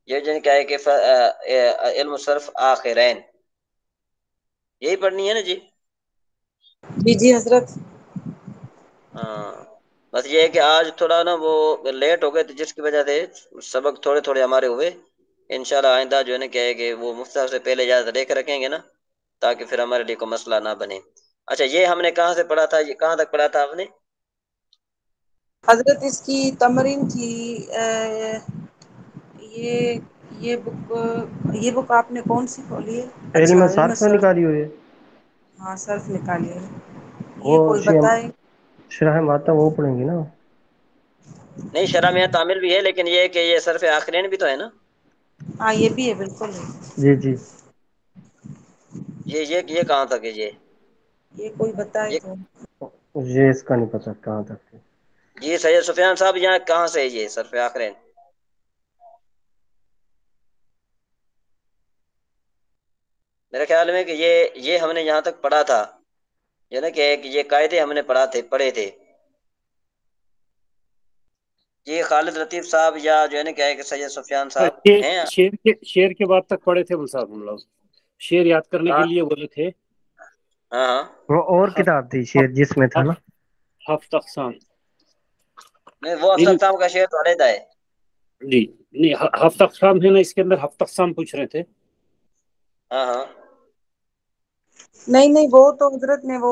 S1: یہ جو ہے کیا ہے کہ علم صرف آخرین یہی پڑھنی ہے نا جی.
S2: جی جی حضرت.
S1: ہاں بس یہ ہے کہ آج تھوڑا نا وہ لیٹ ہو گئے تھے جس کی وجہ سے سبق تھوڑے تھوڑے ہمارے ہوئے. انشاءاللہ آئندہ جو ہے نا کیا ہے کہ وہ مفتی صاحب سے پہلے اجازت لے کر رکھیں گے نا تاکہ پھر ہمارے لیے کوئی مسئلہ نہ بنے. اچھا یہ ہم نے کہاں سے پڑھا تھا، یہ کہاں تک پڑھا تھا آپ نے؟
S2: حضرت اس کی تمرین تھی یہ یہ بک آپ نے کون سی کھولی ہے؟
S6: علم
S2: اچھا علم
S6: صرف میں
S2: صرف.
S6: نکالی ہوئی ہے
S2: ہاں صرف نکالیے.
S6: وہ.
S2: یہ کوئی بتائے.
S6: شرح ماتا وہ پڑھیں گی نا.
S1: نہیں شرح میں تعمل بھی ہے لیکن یہ ہے کہ یہ صرف آخرین بھی تو ہے نا.
S2: ہاں یہ بھی ہے بالکل ہے.
S6: جی جی.
S1: یہ کہاں تک ہے
S2: یہ کوئی بتائے
S1: یہ
S2: تو.
S6: یہ اس کا نہیں پتا کہاں تک ہے.
S1: جی سید سفیان صاحب یہاں کہاں سے ہے یہ صرف آخرین؟ میرے خیال میں کہ یہ ہم نے یہاں تک پڑھا تھا جو نا کہ یہ قاعدے ہم نے پڑھے تھے. یہ خالد لطیف صاحب یا جو ہے نا کیا ہے کہ سید سفیان صاحب ہیں.
S5: شیر کے بعد تک پڑھے تھے صاحب ہم لوگ. شیر یاد کرنے کے لیے بولے تھے.
S1: ہاں ہاں
S6: وہ اور کتاب تھی شعر جس میں تھا نا.
S5: ہفت اقسام.
S1: نہیں وہ افضل صاحب کا شعر تو علیحدہ ہے.
S5: جی نہیں ہفت اقسام ہے نا، اس کے اندر ہفت اقسام پوچھ رہے تھے.
S1: ہاں ہاں
S2: نہیں وہ تو حضرت نے وہ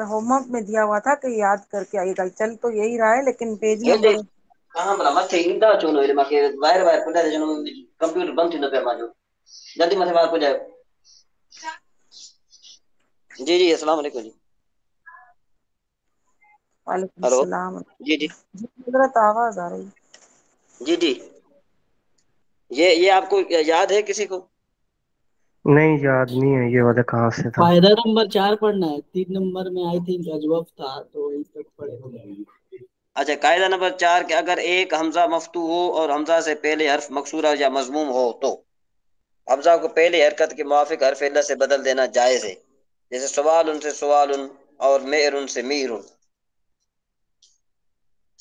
S2: ہوم ورک میں دیا ہوا تھا کہ یاد کر کے آئیے گا. چل تو یہی رہا ہے لیکن پیج نمبر.
S1: کہاں بلا مت چونو باہر کمپیوٹر بند تھی جلدی مت باہر کو جائے. جی جی السلام علیکم جی.
S2: وعلیکم
S1: ہلو
S2: السلام.
S1: جی جی
S2: جی حضرت آواز آ رہی.
S1: جی جی یہ آپ کو یاد ہے کسی کو؟
S6: نہیں یاد نہیں ہے یہ والا کہاں سے تھا.
S7: فائدہ نمبر 4 پڑھنا ہے. 3 نمبر میں آئی تھنک اجوف تھا تو وہی تک پڑھے ہوئے.
S1: اچھا قاعدہ نمبر 4 کہ اگر ایک حمزہ مفتوح ہو اور حمزہ سے پہلے حرف مکسورہ یا مضموم ہو تو حمزہ کو پہلی حرکت کے موافق حرف علت سے بدل دینا جائز ہے. جیسے سوال ان سے سوال اور مہر ان سے مہر.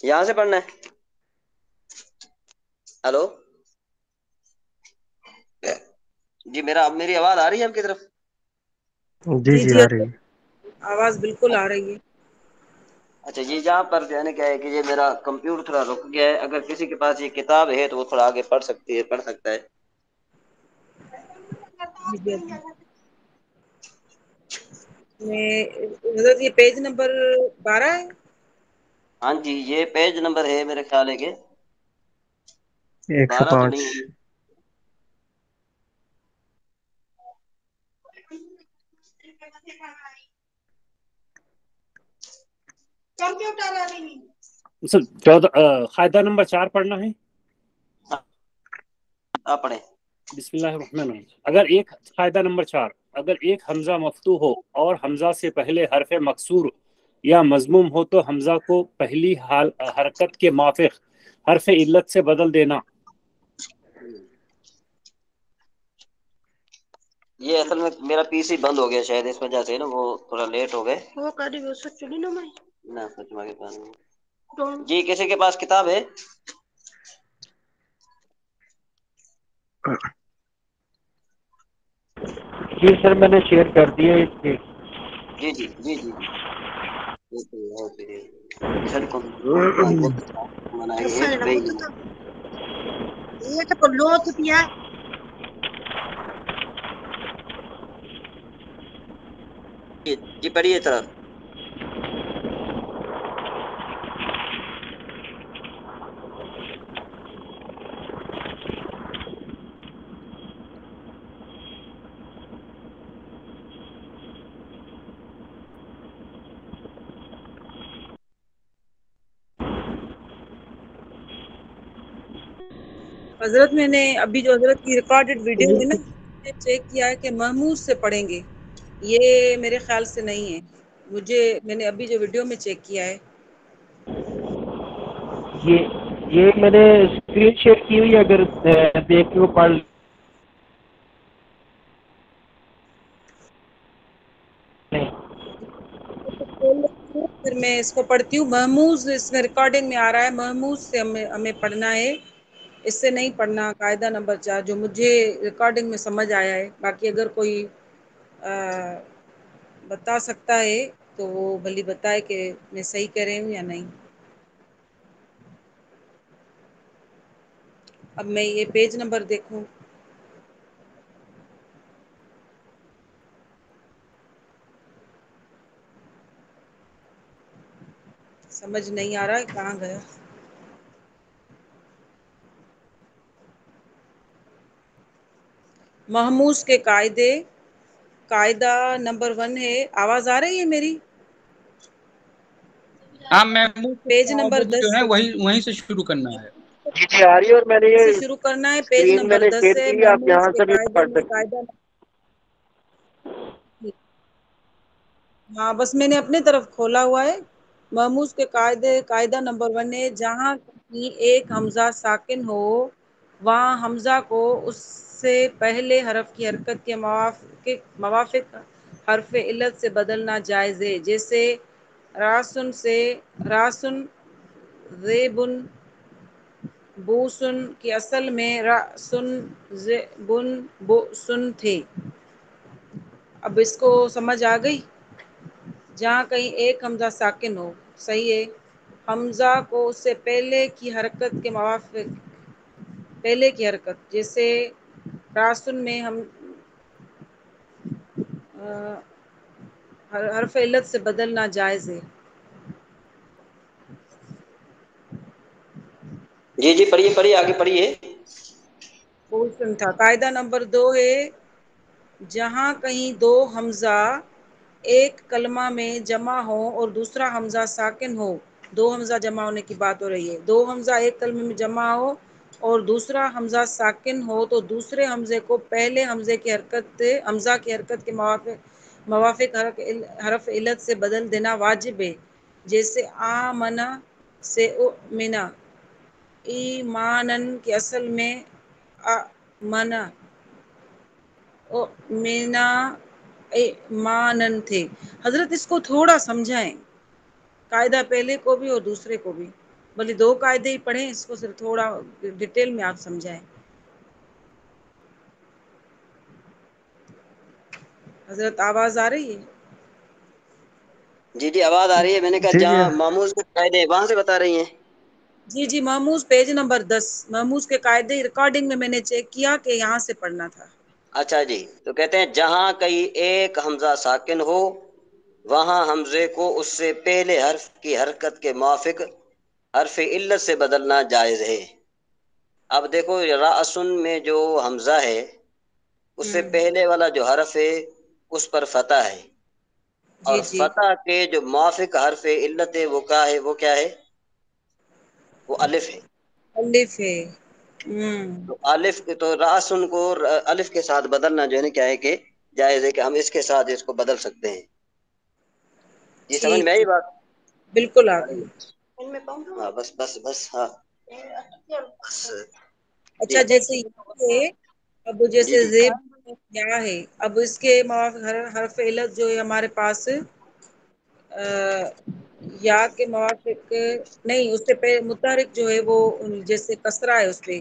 S1: یہاں سے پڑھنا ہے. ہلو جی میری آواز آ رہی ہے آپ کی طرف؟
S6: جی
S2: جی
S6: جی
S2: جی
S6: آ رہی ہے.
S2: آواز بالکل آ رہی ہے.
S1: اچھا جی جہاں پر جو ہے نا کیا ہے کہ یہ میرا کمپیوٹر تھوڑا رک گیا ہے. اگر کسی کے پاس یہ کتاب ہے تو وہ تھوڑا آگے پڑھ سکتا ہے.
S2: جی جی حضرت یہ پیج نمبر 12 ہے.
S1: ہاں جی یہ پیج نمبر ہے میرے خیال ہے کہ 12 تو
S6: 105.
S1: نہیں ہے.
S5: سر 14 قاعدہ نمبر 4 پڑھنا ہے.
S1: آپ پڑھیں.
S5: بسم اللہ الرحمن الرحیم. قاعدہ نمبر 4 اگر ایک حمزہ مفتوح ہو اور حمزہ سے پہلے حرف مکسور یا مضموم ہو تو حمزہ کو پہلی حرکت کے موافق حرف علت سے بدل دینا.
S1: یہ اصل میں میرا پی سی بند ہو گیا شاید اس وجہ سے نا وہ تھوڑا لیٹ ہو گئے. جی کسی کے پاس کتاب ہے؟
S5: جی سر میں نے شیئر کر دیا اس کے.
S1: جی جی جی جی جی پڑھیے طرف.
S2: حضرت میں نے ابھی جو حضرت کی ریکارڈڈ ویڈیو ہے نا چیک کیا ہے کہ محمود سے پڑھیں گے. یہ میرے خیال سے نہیں ہے. میں نے ابھی جو ویڈیو میں چیک کیا ہے
S5: یہ میں نے اسکرین شیئر کی ہوئی. اگر دیکھ کے پڑھ
S2: پھر میں اس کو پڑھتی ہوں. محموز اس میں ریکارڈنگ میں آ رہا ہے، محموز سے ہمیں پڑھنا ہے، اس سے نہیں پڑھنا. قاعدہ نمبر 4 جو مجھے ریکارڈنگ میں سمجھ آیا ہے. باقی اگر کوئی بتا سکتا ہے تو وہ بھلی بتائے کہ میں صحیح کہہ رہی ہوں یا نہیں. اب میں یہ پیج نمبر دیکھوں. سمجھ نہیں آ رہا ہے کہاں گیا. محموز کے قاعدے، قاعدہ نمبر 1 ہے. آواز آ رہی ہے میری؟
S3: ہاں، محمود کے
S2: پیج نمبر
S3: قاعدے جو
S2: 10
S3: ہے
S2: ہے.
S3: وہیں سے شروع کرنا ہے.
S6: جی جی آ رہی ہے، اور میں نے
S2: سے
S6: یہ
S2: شروع کرنا ہے. پیج
S6: اسکرین میں
S2: نمبر
S6: نے
S2: 10
S6: شیئر
S2: ہے.
S6: کی، آپ
S2: محموز
S6: یہاں
S2: کے
S6: سے بھی
S2: قاعدے
S6: پڑھ
S2: میں
S6: سکتے
S2: قاعدہ. ہاں بس میں نے اپنے طرف کھولا ہوا ہے. محموز کے قاعدہ نمبر 1 ہے. جہاں کہیں ایک حمزہ ساکن ہو وہاں حمزہ کو اس سے پہلے حرف کی حرکت کے موافق حرف علت سے بدلنا جائز ہے. جیسے راسن سے راسن، زیبن، بوسن کی اصل میں راسن زیبن بوسن تھے. اب اس کو سمجھ آ گئی؟ جہاں کہیں ایک حمزہ ساکن ہو، صحیح ہے، حمزہ کو اس سے پہلے کی حرکت کے موافق، پہلے کی حرکت، جیسے راسن میں ہم حرف علت سے بدلنا جائز ہے.
S1: جی جی پڑھیے پڑھیے، آگے پڑھیے.
S2: بوسن تھا. قاعدہ نمبر 2 ہے. جہاں کہیں دو حمزہ ایک کلمہ میں جمع ہو اور دوسرا حمزہ ساکن ہو، دو حمزہ جمع ہونے کی بات ہو رہی ہے، دو حمزہ ایک کلمے میں جمع ہو اور دوسرا حمزہ ساکن ہو تو دوسرے حمزے کو پہلے حمزہ کی حرکت کے موافق حرف علت سے بدل دینا واجب ہے. جیسے آمنا سے اؤمنا، ایمانن کی اصل میں امنا، اؤمنا، ایمانن تھے. حضرت اس کو تھوڑا سمجھائیں، قاعدہ پہلے کو بھی اور دوسرے کو بھی. بلکہ 2 قاعدے ہی پڑھیں، اس کو صرف تھوڑا ڈیٹیل میں آپ سمجھائیں. حضرت آواز آ رہی ہے؟
S1: جی جی آواز آ رہی ہے. میں نے کہا
S6: جی جی
S1: جہاں محموز کے قاعدے وہاں سے بتا رہی ہیں.
S2: جی جی محموز پیج نمبر 10. محموز کے قاعدے ریکارڈنگ میں نے چیک کیا کہ یہاں سے پڑھنا تھا.
S1: اچھا جی، تو کہتے ہیں جہاں کہیں ایک حمزہ ساکن ہو وہاں حمزے کو اس سے پہلے حرف کی حرکت کے موافق حرف علت سے بدلنا جائز ہے. اب دیکھو راسن میں جو حمزہ ہے اس سے پہلے والا جو حرف ہے اس پر فتح ہے، اور
S2: جی جی
S1: فتح کے جو موافق حرف علت ہے وہ کیا ہے؟ وہ الف ہے.
S2: الف ہے.
S1: تو الف تو راسن کو الف کے ساتھ بدلنا جو ہے نا کیا ہے کہ جائز ہے، کہ ہم اس کے ساتھ اس کو بدل سکتے ہیں. جی سمجھ
S2: ٹھیک
S1: میں آئی
S2: ٹھیک،
S1: بات؟
S2: بالکل آ گئی.
S1: ہاں بس بس بس ہاں بس. جی
S2: اچھا جیسے یہ اب
S1: جی
S2: جیسے
S1: جی
S2: زیب کیا ہے، اب اس کے موافق حرف علت جو ہے ہمارے پاس یا کے موافق نہیں، اس سے متحرک جو ہے وہ جیسے کسرہ ہے اس پہ،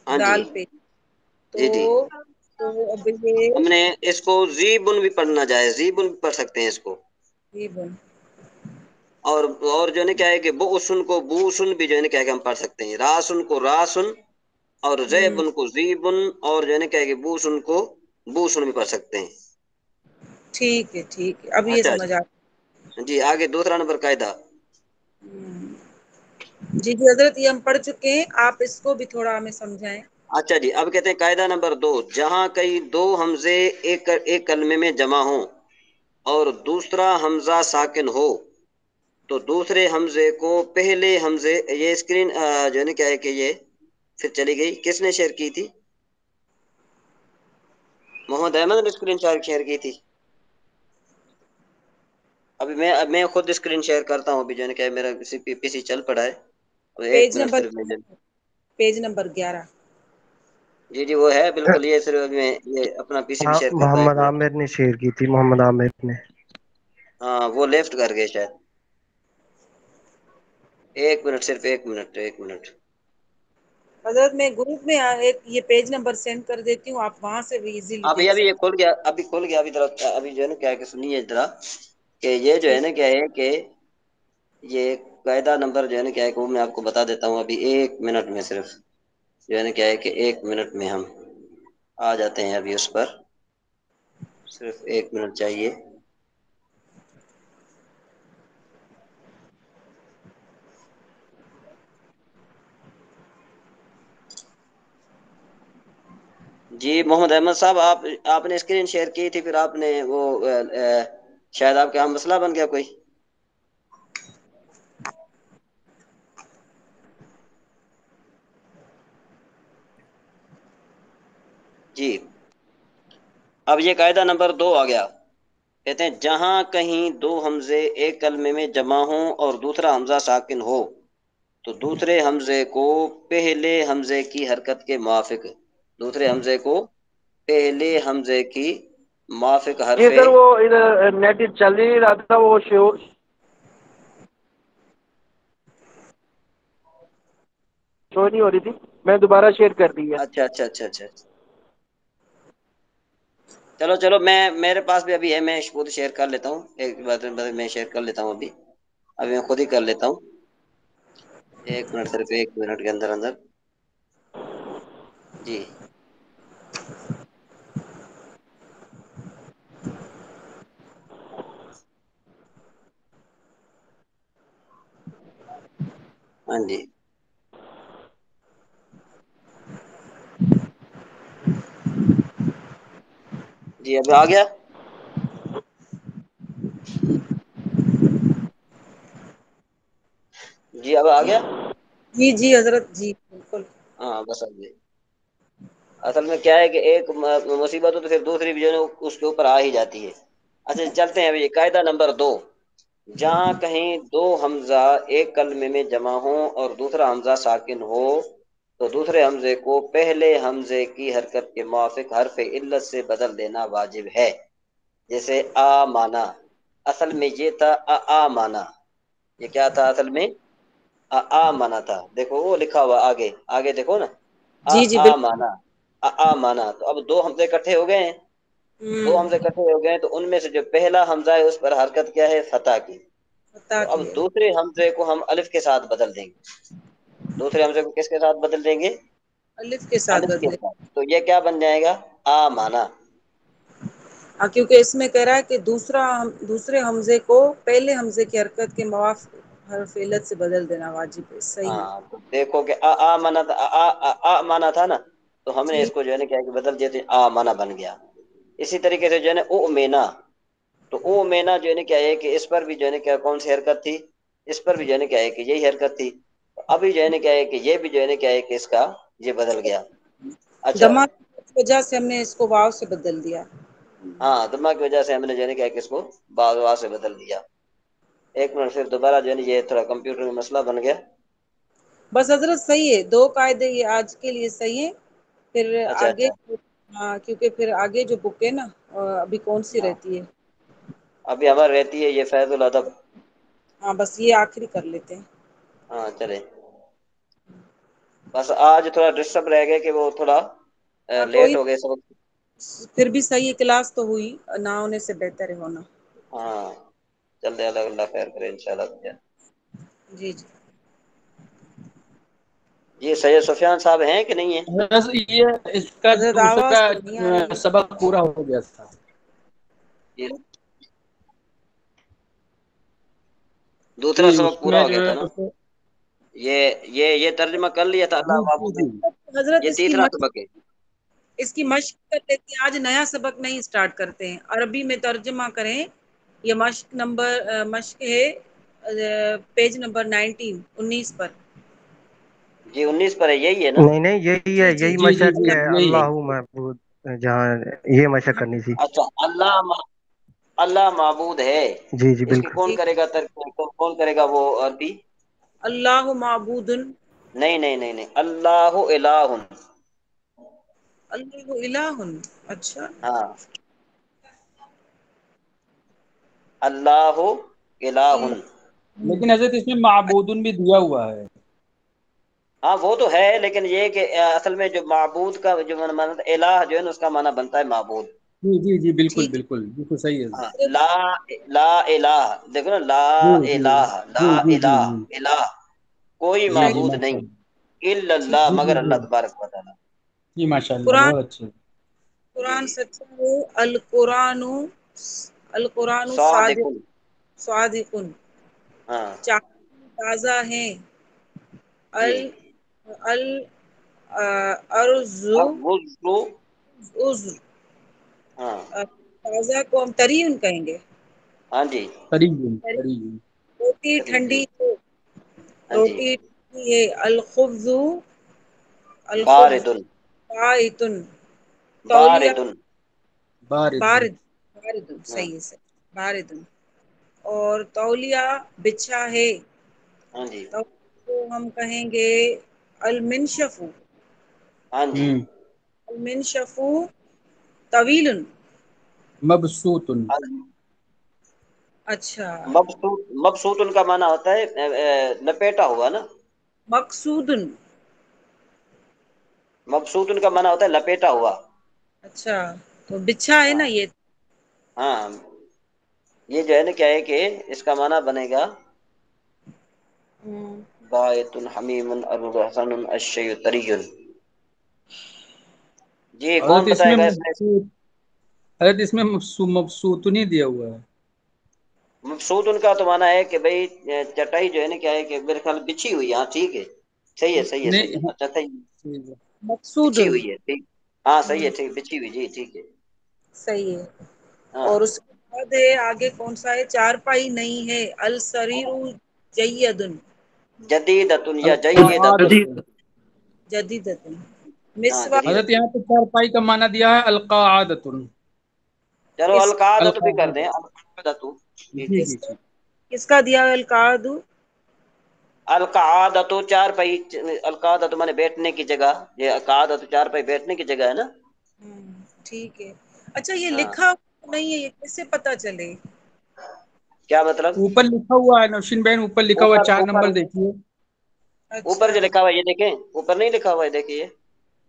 S1: ہاں جی
S2: دال پہ، تو
S1: جی جی
S2: اب یہ
S1: ہم نے اس کو زیبن بھی پڑھنا جائے، زیبن بھی پڑھ سکتے ہیں اس کو. اور جو ہے نا کیا ہے کہ بوسن کو بوسن بھی جو ہے نا کیا ہے کہ ہم پڑھ سکتے ہیں. راسن کو راسن اور زیبن کو زیبن، اور جو ہے نا کیا ہے کہ بوسن کو بوسن بھی پڑھ سکتے ہیں.
S2: ٹھیک ہے ٹھیک ہے، اب یہ
S1: اچھا
S2: سمجھ آ
S1: جی آگے دوسرا نمبر قاعدہ.
S2: جی جی حضرت یہ ہم پڑھ چکے ہیں، آپ اس کو بھی تھوڑا ہمیں سمجھائیں.
S1: اچھا جی، اب کہتے ہیں قاعدہ نمبر 2. جہاں کئی دو حمزے ایک کلمے میں جمع ہوں اور دوسرا حمزہ ساکن ہو تو دوسرے حمزے کو پہلے حمزے، یہ اسکرین جو ہے نا کیا ہے کہ یہ پھر چلی گئی. کس نے شیئر کی تھی؟ محمد احمد نے اسکرین شیئر کی تھی. ابھی میں خود اسکرین شیئر کرتا ہوں. ابھی جو ہے نا کہ میرا پی سی چل پڑا ہے، اور ایک
S2: پیج
S1: منٹ
S2: نمبر
S1: صرف میں.
S2: Page number 11.
S1: جی جی وہ ہے بالکل. یہ صرف میں یہ اپنا پی سی بھی
S6: ہاں
S1: شیئر کرتا ہے.
S6: محمد عامر نے شیئر کی تھی، محمد عامر نے.
S1: ہاں وہ لیفٹ کر گئے شاید. ایک منٹ، صرف ایک منٹ، ایک منٹ۔
S2: حضرت میں گروپ میں ایک یہ پیج نمبر سینڈ کر دیتی ہوں، آپ وہاں سے بھی ایزیلی
S1: ابھی
S2: دیکھ
S1: ابھی یہ
S2: سکتے
S1: کھول گیا، ابھی کھول گیا، ابھی ذرا ابھی جو ہے نا کیا ہے کہ سنیے ذرا، کہ یہ جو ہے نا کیا ہے کہ یہ قاعدہ نمبر جو ہے نا کیا ہے کہ وہ میں آپ کو بتا دیتا ہوں ابھی ایک منٹ میں، صرف جو ہے نا کیا ہے کہ ایک منٹ میں ہم آ جاتے ہیں ابھی اس پر، صرف ایک منٹ چاہیے۔ جی محمد احمد صاحب، آپ نے اسکرین شیئر کی تھی، پھر آپ نے وہ شاید آپ کے یہاں مسئلہ بن گیا کوئی۔ جی اب یہ قاعدہ نمبر 2 آ گیا، کہتے ہیں جہاں کہیں دو حمزے ایک کلمے میں جمع ہوں اور دوسرا حمزہ ساکن ہو تو دوسرے حمزے کو پہلے حمزے کی حرکت کے موافق، دوسرے حمزے کو پہلے حمزے کی موافق
S8: جی
S1: حرف۔
S8: سر وہ ادھر نیٹ چل ہی نہیں رہا تھا، وہ شو نہیں ہو رہی تھی، میں دوبارہ شیئر کر دی ہے۔
S1: اچھا اچھا اچھا اچھا، چلو چلو، میں میرے پاس بھی ابھی ہے، میں خود شیئر کر لیتا ہوں، ایک بات میں شیئر کر لیتا ہوں ابھی میں خود ہی کر لیتا ہوں، ایک منٹ، صرف ایک منٹ کے اندر اندر۔ جی ہاں جی، جی ابھی آ گیا۔ جی اب آ گیا۔
S2: جی جی حضرت، جی بالکل۔
S1: ہاں بس اب اصل میں کیا ہے کہ ایک مصیبت ہو تو پھر دوسری بھی جو ہے اس کے اوپر آ ہی جاتی ہے۔ اچھا چلتے ہیں ابھی قاعدہ نمبر 2، جہاں کہیں دو حمزہ ایک کلمے میں جمع ہوں اور دوسرا حمزہ ساکن ہو تو دوسرے حمزے کو پہلے حمزے کی حرکت کے موافق حرف علت سے بدل دینا واجب ہے۔ جیسے آ مانا، اصل میں یہ تھا آ مانا، یہ کیا تھا اصل میں؟ آ مانا تھا، دیکھو وہ لکھا ہوا آگے، آگے دیکھو نا،
S2: جی جی
S1: آ
S2: بالکل۔
S1: مانا، مانا، تو اب دو حمزے اکٹھے ہو گئے ہیں، دو حمزے اکٹھے ہو گئے ہیں، تو ان میں سے جو پہلا حمزہ ہے اس پر حرکت کیا ہے؟ فتح کی،
S2: عطا
S1: تو اب
S2: کی ہے،
S1: دوسرے حمزے کو ہم الف کے ساتھ بدل دیں گے، دوسرے حمزے کو کس کے ساتھ بدل دیں گے؟
S2: الف کے ساتھ
S1: الف کے
S2: بدلے۔
S1: ساتھ، تو یہ کیا بن جائے گا؟ آ مانا۔
S2: کیونکہ اس میں کہہ رہا ہے کہ دوسرے حمزے کو پہلے حمزے کی حرکت کے موافق حرف علت سے بدل دینا واجب ہے، صحیح ہے۔
S1: ہاں تو دیکھو کہ مانا تھا، مانا تھا نا، تو ہم نے
S2: جی
S1: اس کو جو ہے نا کیا کہ بدل دیتے، مانا بن گیا۔ اسی طریقے سے جو ہے نا او مینا، تو او مینا جو ہے نا کیا ہے کہ اس پر بھی جو ہے نا کیا کون سی حرکت تھی؟ اس پر بھی جو ہے نا کیا ہے کہ یہی حرکت تھی، ابھی جو ہے نا کیا ہے کہ یہ بھی جو ہے نا کیا ہے کہ اس کا یہ بدل گیا۔ اچھا
S2: دما کی وجہ سے ہم نے اس کو واو سے بدل دیا۔
S1: ہاں، دماغ کی وجہ سے ہم نے جو ہے نا کیا ہے کہ اس کو باز سے بدل دیا۔ ایک منٹ، پھر دوبارہ جو ہے نا یہ تھوڑا کمپیوٹر میں مسئلہ بن گیا۔
S2: بس حضرت صحیح ہے، دو قاعدے یہ آج کے لیے صحیح ہے، پھر
S1: اچھا
S2: آگے،
S1: اچھا،
S2: ہاں کیونکہ پھر آگے جو بک ہے نا ابھی کون سی
S1: ہاں
S2: رہتی ہے؟
S1: ابھی ہماری رہتی ہے یہ فیض الادب۔
S2: ہاں بس یہ آخری کر لیتے ہیں۔
S1: ہاں چلے، بس آج تھوڑا ڈسٹرب رہ گیا کہ وہ تھوڑا
S2: ہاں
S1: لیٹ
S2: کوئی،
S1: ہو گئے سب۔
S2: پھر بھی صحیح کلاس تو ہوئی، نہ ہونے سے بہتر ہے ہونا۔
S1: ہاں چلتے، اللہ اللہ خیر کرے انشاءاللہ۔
S2: جی جی۔
S1: جی سید سفیان صاحب ہیں کہ نہیں ہیں؟
S3: بس یہ اس کا
S2: حضرت
S3: دوسرا
S2: آواز تو نہیں آ رہی ہے۔
S3: سبق پورا ہو گیا تھا۔
S1: جی دوسرا
S3: جی
S1: سبق
S3: اس
S1: پورا
S3: میں
S1: ہو گیا
S3: جو
S1: تھا
S3: ہے
S1: نا، یہ ترجمہ کر لیا تھا اللہ معبود ہے،
S2: حضرت
S1: یہ تیسرا سبق ہے۔
S2: اس کی مشق کر لیتے ہیں، آج نیا سبق نہیں سٹارٹ کرتے ہیں، عربی میں ترجمہ کریں۔ یہ مشق ہے پیج نمبر 19 پر۔
S1: جی 19 پر ہے، یہی ہے نا؟
S6: نہیں نہیں، یہی ہے،
S2: جی جی
S6: یہی
S3: جی جی
S6: مشق
S3: جی
S6: ہے،
S3: یہی ہے۔
S6: اللہ محبود، جہاں یہ مشق کرنی تھی۔
S1: اچھا، اللہ معبود ہے،
S6: جی جی
S1: اس کی
S6: بالکل۔
S1: کون
S2: جی
S1: کرے گا کون کرے گا وہ عربی؟
S2: اللہ معبود،
S1: نہیں نہیں نہیں نہیں، اللہ الہ۔
S2: اللہ الہ، اچھا۔
S1: ہاں، اللہ الہ،
S3: لیکن حضرت اس میں معبودن بھی دیا ہوا ہے.
S1: ہاں وہ تو ہے، لیکن یہ کہ اصل میں جو معبود کا جو معنی الہ جو ہے نا اس کا معنی بنتا ہے معبود.
S3: جی جی جی بالکل
S2: ٹھیک.
S3: بالکل بالکل صحیح ہے.
S1: ہاں، لا لا الہ، دیکھو نا، لا
S3: جی جی
S1: الہ، لا
S3: جی جی
S1: الہ،
S3: جی
S1: الہ کوئی
S3: جی جی
S1: معبود
S3: ماشاء
S1: نہیں
S3: اللہ.
S1: الا
S2: ٹھیک.
S1: اللہ،
S3: جی جی
S1: مگر
S3: جی
S1: اللہ تبارک و تعالی.
S3: جی ماشاء اللہ
S2: قرآن
S3: بہت اچھے.
S1: جی
S2: قرآن
S1: جی،
S2: سچا ہے. القرآن
S1: صادق.
S2: صادق صادق.
S1: ہاں
S2: چاند تازہ ہیں.
S1: جی،
S2: ال ال ارزو
S1: الرزق.
S2: عذر.
S1: ہاں
S2: تازہ کو ہم ترین کہیں گے.
S1: ہاں جی،
S3: قریب
S2: تری.
S3: قریب.
S2: روٹی
S1: قریب
S2: ٹھنڈی ہے.
S1: ہاں جی،
S2: روٹی ٹھنڈی ہے. الخبز الخبز
S1: باردن
S2: بائتن. تولیہ
S1: باردن.
S3: بارد.
S2: بارد. بارد
S1: ہاں
S2: صحیح ہے. بارد. اور تولیہ بچھا ہے.
S1: ہاں جی،
S2: تو ہم کہیں گے المنشف.
S1: ہاں جی،
S2: المنشف طویل.
S3: مبسوط.
S2: اچھا.
S1: مبسوط. مبسوط ان کا معنی ہوتا ہے لپیٹا ہوا نا.
S2: مقصود.
S1: مبسوط ان کا معنی ہوتا ہے لپیٹا ہوا.
S2: اچھا تو بچھا ہے نا
S1: ہاں
S2: یہ.
S1: ہاں، یہ جو ہے نا کیا ہے کہ اس کا معنی بنے گا بائت حمیم الحسن الشی طری. جی
S3: حضرت
S1: کون بتائے گا اس میں؟
S3: حضرت اس میں مبسوط نہیں دیا ہوا ہے.
S1: مبسوط ان کا تو مانا ہے کہ بھئی چٹائی جو ہے نا کیا ہے کہ میرے خیال بچھی ہوئی ہے. ہاں ٹھیک ہے، صحیح ہے صحیح ہے صحیح ہے.
S3: نہیں
S1: اچھا صحیح،
S2: مقصود.
S1: بچھی ہوئی ہے ٹھیک. ہاں صحیح ہے، ٹھیک بچھی ہوئی. جی ٹھیک ہے.
S2: صحیح ہے.
S1: ہاں
S2: اور اس کے بعد ہے آگے کون سا ہے؟ چارپائی نہیں ہے. السریر جید.
S1: جدیدتن یا جیدتن.
S3: القاعدۃ.
S2: جدیدت.
S1: ہاں
S2: مسوا.
S3: حضرت
S1: جدیدتن.
S3: یہاں پہ چارپائی کا معنی دیا ہے القاعدۃ.
S1: چلو
S2: کس
S1: القعدت بھی کر دیں،
S3: القاعدۃ.
S1: القعدت. جی
S3: جی
S1: جی،
S2: کس
S3: جی
S2: کا
S3: جی.
S2: کس کا دیا ہے القعد؟
S1: القعدت چار پائی. القعدت مانے بیٹھنے کی جگہ. یہ قعدت چار پائی بیٹھنے کی جگہ ہے نا.
S2: ٹھیک ہے. اچھا یہ
S1: ہاں،
S2: لکھا نہیں ہے، یہ کیسے پتا چلے؟
S1: کیا مطلب؟
S3: اوپر لکھا ہوا ہے نوشین بہن، اوپر لکھا ہوا ہے،
S1: اوپر
S3: 4
S1: اوپر
S3: نمبر دیکھیے.
S1: اوپر
S2: اچھا
S1: جو لکھا ہوا ہے یہ دیکھیں، اوپر نہیں لکھا ہوا ہے دیکھیے.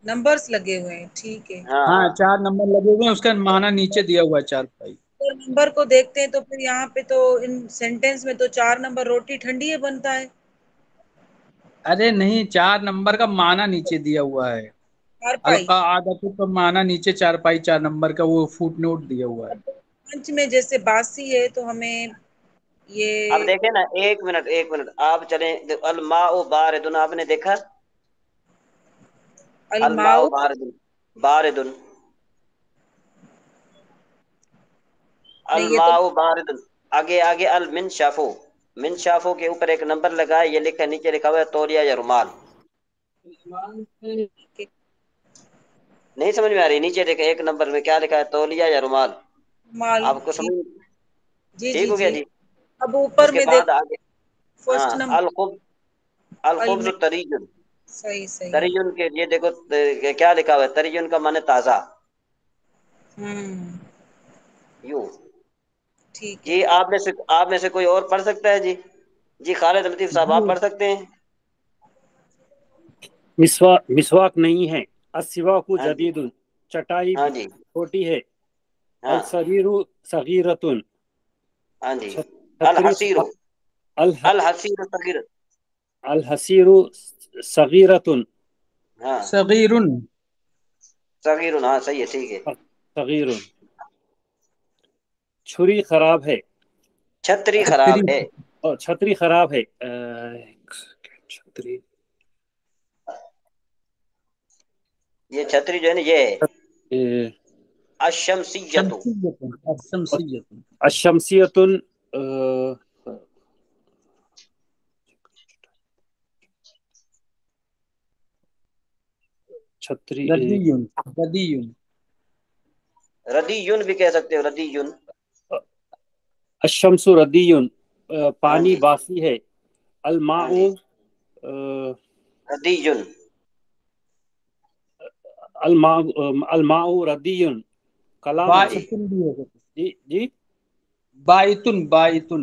S2: نمبرز لگے ہوئے ہیں. ٹھیک ہے.
S1: ہاں
S3: ہاں
S1: ہاں
S3: 4 نمبر لگے ہوئے ہیں، اس کا معنی نیچے دیا ہوا ہے چارپائی.
S2: اگر نمبر کو دیکھتے ہیں تو پھر یہاں پہ تو ان سینٹینس میں تو 4 نمبر روٹی ٹھنڈی ہے بنتا ہے.
S3: ارے نہیں، 4 نمبر کا معنی نیچے دیا ہوا ہے.
S2: چارپائی.
S3: القاعدۃ کا معنی نیچے چارپائی 4 نمبر کا وہ فوٹ نوٹ دیا ہوا ہے.
S2: پنچ میں جیسے باسی ہے تو ہمیں
S1: اب
S2: یہ
S1: دیکھیں نا، ایک منٹ ایک منٹ آپ چلیں. الماء باردن آپ نے دیکھا؟ الماء
S2: الماؤ.
S1: باردن. باردن.
S2: نہیں یہ تو
S1: الماء باردن. آگے آگے المنشافو. منشافو کے اوپر ایک نمبر لگا ہے، یہ لکھا نیچے لکھا ہوا ہے تولیہ یا رومال. نہیں سمجھ میں آ رہی؟ نیچے دیکھیں ایک نمبر میں کیا لکھا ہے، تولیہ یا رومال.
S2: مال.
S1: آپ کو
S2: ٹھیک.
S1: سمجھ
S2: جی
S1: ٹھیک
S2: جی
S1: ہو گیا
S2: جی.
S1: جی؟
S2: اب اوپر
S1: اس کے
S2: میں
S1: بعد
S2: دیکھ
S1: آگے ہاں
S2: فرسٹ نمبر.
S1: الخبز تریجن.
S2: صحیح صحیح.
S1: تریجن کے لیے دیکھو کیا لکھا ہوا ہے، تریجن کا معنی تازہ. یوں.
S2: ٹھیک ہے.
S1: جی آپ میں سے کوئی اور پڑھ سکتا ہے؟ جی جی خالد لطیف صاحب آپ پڑھ سکتے ہیں؟
S5: مسواک نہیں ہے. السواک
S1: ہاں جی،
S5: جدید. چٹائی
S1: ہاں جی،
S5: چھوٹی ہے.
S1: ہاں
S5: السریر صغیرۃ.
S1: ہاں جی.
S5: چھتری
S1: الحصیر. الحصیر صغیر.
S5: الحصیر صغیرۃ.
S1: ہاں
S3: صغیر.
S1: صغیر، ہاں صحیح ہے ٹھیک ہے.
S5: صغیر. چھری خراب ہے.
S1: چھتری خراب
S3: چھتری.
S1: ہے.
S5: چھتری خراب ہے. چھتری
S1: یہ چھتری جو ہے نا یہ ہے
S5: اے،
S1: الشمسیت.
S3: شمسیۃ. الشمسیۃ.
S5: الشمسیۃ. چھتری
S3: ردی. ردی.
S1: ردیون بھی کہہ سکتے ہو، ردیون.
S5: الشمس ردی.
S1: ہاں
S5: پانی
S1: جی،
S5: باسی ہے. الماء
S1: ہاں جی، ردیون.
S5: الماء ردی. کلام
S1: ہاں جی،
S3: بائتن بھی ہے.
S5: جی جی.
S3: بائتن. بائتن.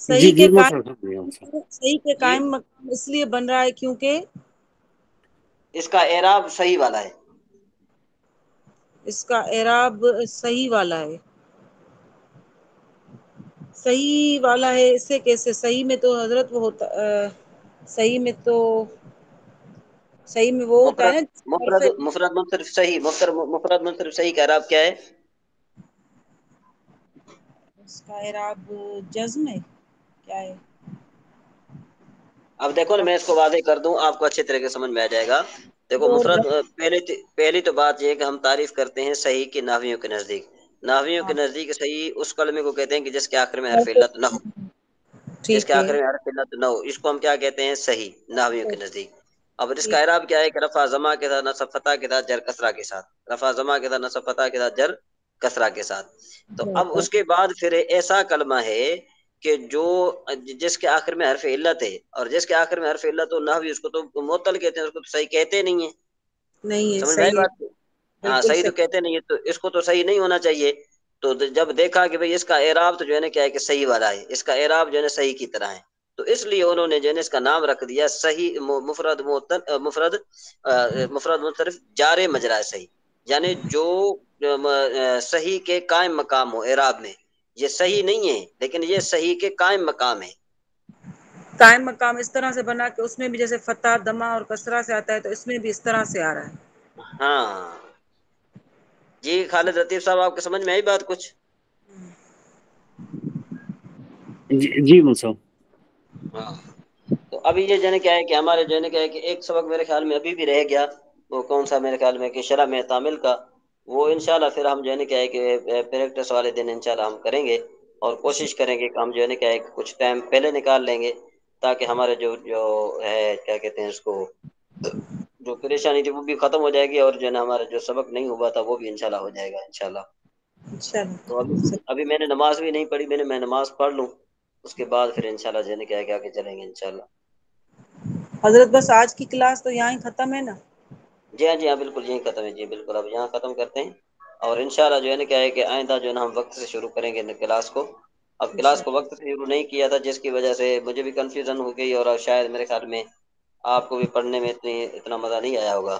S5: جی
S2: صحیح
S5: جی
S2: کے
S5: میں
S2: قائم
S5: سمجھ گیا ہوں سر۔
S2: صحیح کے
S1: جی
S2: قائم مقام اس لیے بن رہا ہے کیونکہ
S1: اس کا اعراب صحیح والا ہے.
S2: اس کا اعراب صحیح والا ہے. صحیح والا ہے اس سے کیسے؟ صحیح میں تو حضرت وہ ہوتا صحیح میں تو صحیح میں وہ ہوتا ہے
S1: مفرد
S2: نا
S1: مفرد
S2: حرف
S1: مفرد منصرف صحیح مفرد منصرف صحیح کا اعراب کیا ہے؟
S2: اس کا اعراب جزم ہے کیا ہے؟
S1: اب دیکھو نا میں اس کو واضح کر دوں آپ کو اچھے طرح سے سمجھ میں آ جائے گا. دیکھو
S2: اور
S1: مفرد پہلی تو بات یہ ہے کہ ہم تعریف کرتے ہیں صحیح کی نحویوں کے نزدیک. نحویوں کے
S2: ہاں
S1: نزدیک صحیح اس کلمے کو کہتے ہیں کہ جس کے آخر میں حرف علت نہ ہو. جس کے
S2: ٹھیک ہے
S1: آخر میں حرف علت نہ ہو اس کو ہم کیا کہتے ہیں؟ صحیح نحویوں کے نزدیک. اب اس کا
S2: ٹھیک
S1: اعراب کیا ہے کہ رفع ضمہ کے ساتھ نصب فتح کے ساتھ جر کسرہ کے ساتھ. رفع ضمہ کے ساتھ نصب فتح کے ساتھ جر کسرہ کے ساتھ. تو اب اس کے بعد پھر ایسا کلمہ ہے کہ جو جس کے آخر میں حرف علت ہے اور جس کے آخر میں حرف علت ہو نحوی اس کو تو معطل کہتے ہیں، اس کو تو صحیح کہتے نہیں ہیں.
S2: نہیں ہے
S1: سمجھ میں آئی
S2: صحیح ہے
S1: بات؟ ہاں
S2: بالکل
S1: صحیح تو
S2: صحیح.
S1: کہتے نہیں ہے تو اس کو تو صحیح نہیں ہونا چاہیے. تو جب دیکھا کہ بھئی اس کا اعراب تو جو ہے نا کیا ہے کہ صحیح والا ہے، اس کا اعراب جو ہے نا صحیح کی طرح ہے، تو اس لیے انہوں نے جو ہے نا اس کا نام رکھ دیا صحیح مفرد منصرف جار مجرا صحیح. یعنی جو صحیح کے قائم مقام ہو اعراب میں. یہ صحیح نہیں ہے لیکن یہ صحیح کے قائم مقام ہے.
S2: قائم مقام اس طرح سے بنا کہ اس میں بھی جیسے فتح دمہ اور کسرہ سے آتا ہے تو اس میں بھی اس طرح سے آ رہا ہے.
S1: ہاں جی خالد لطیف صاحب آپ کو سمجھ میں آئی بات کچھ؟
S5: جی جی مصعب.
S1: ہاں تو ابھی یہ جو ہے کیا ہے کہ ہمارے جو ہے کیا ہے کہ ایک سبق میرے خیال میں ابھی بھی رہ گیا. وہ کون سا؟ میرے خیال میں کہ شرح میں تعامل کا. وہ انشاءاللہ پھر ہم جو ہے کیا ہے کہ پریکٹس والے دن انشاءاللہ ہم کریں گے اور کوشش کریں گے کہ ہم جو ہے کیا ہے کہ کچھ ٹائم پہلے نکال لیں گے تاکہ ہمارے جو ہے کیا کہتے ہیں اس کو جو پریشانی تھی وہ بھی ختم ہو جائے گی اور جو ہے نا ہمارا جو سبق نہیں ہوا تھا وہ بھی انشاءاللہ ہو جائے گا انشاءاللہ. تو ابھی میں نے نماز بھی نہیں پڑھی، میں نماز پڑھ لوں اس کے بعد پھر انشاءاللہ جو ہے کیا ہے کہ آگے چلیں گے انشاءاللہ.
S2: حضرت بس آج کی کلاس تو یہاں ہی ختم ہے نا؟
S1: جی ہاں جی ہاں بالکل یہیں ختم ہے. جی بالکل اب یہاں ختم کرتے ہیں اور انشاءاللہ جو ہے نا کیا ہے کہ آئندہ جو ہے نا ہم وقت سے شروع کریں گے کلاس کو. اب کلاس کو وقت سے شروع نہیں کیا تھا جس کی وجہ سے مجھے بھی کنفیوژن ہو گئی اور شاید میرے خیال میں آپ کو بھی پڑھنے میں اتنا مزہ نہیں آیا ہوگا.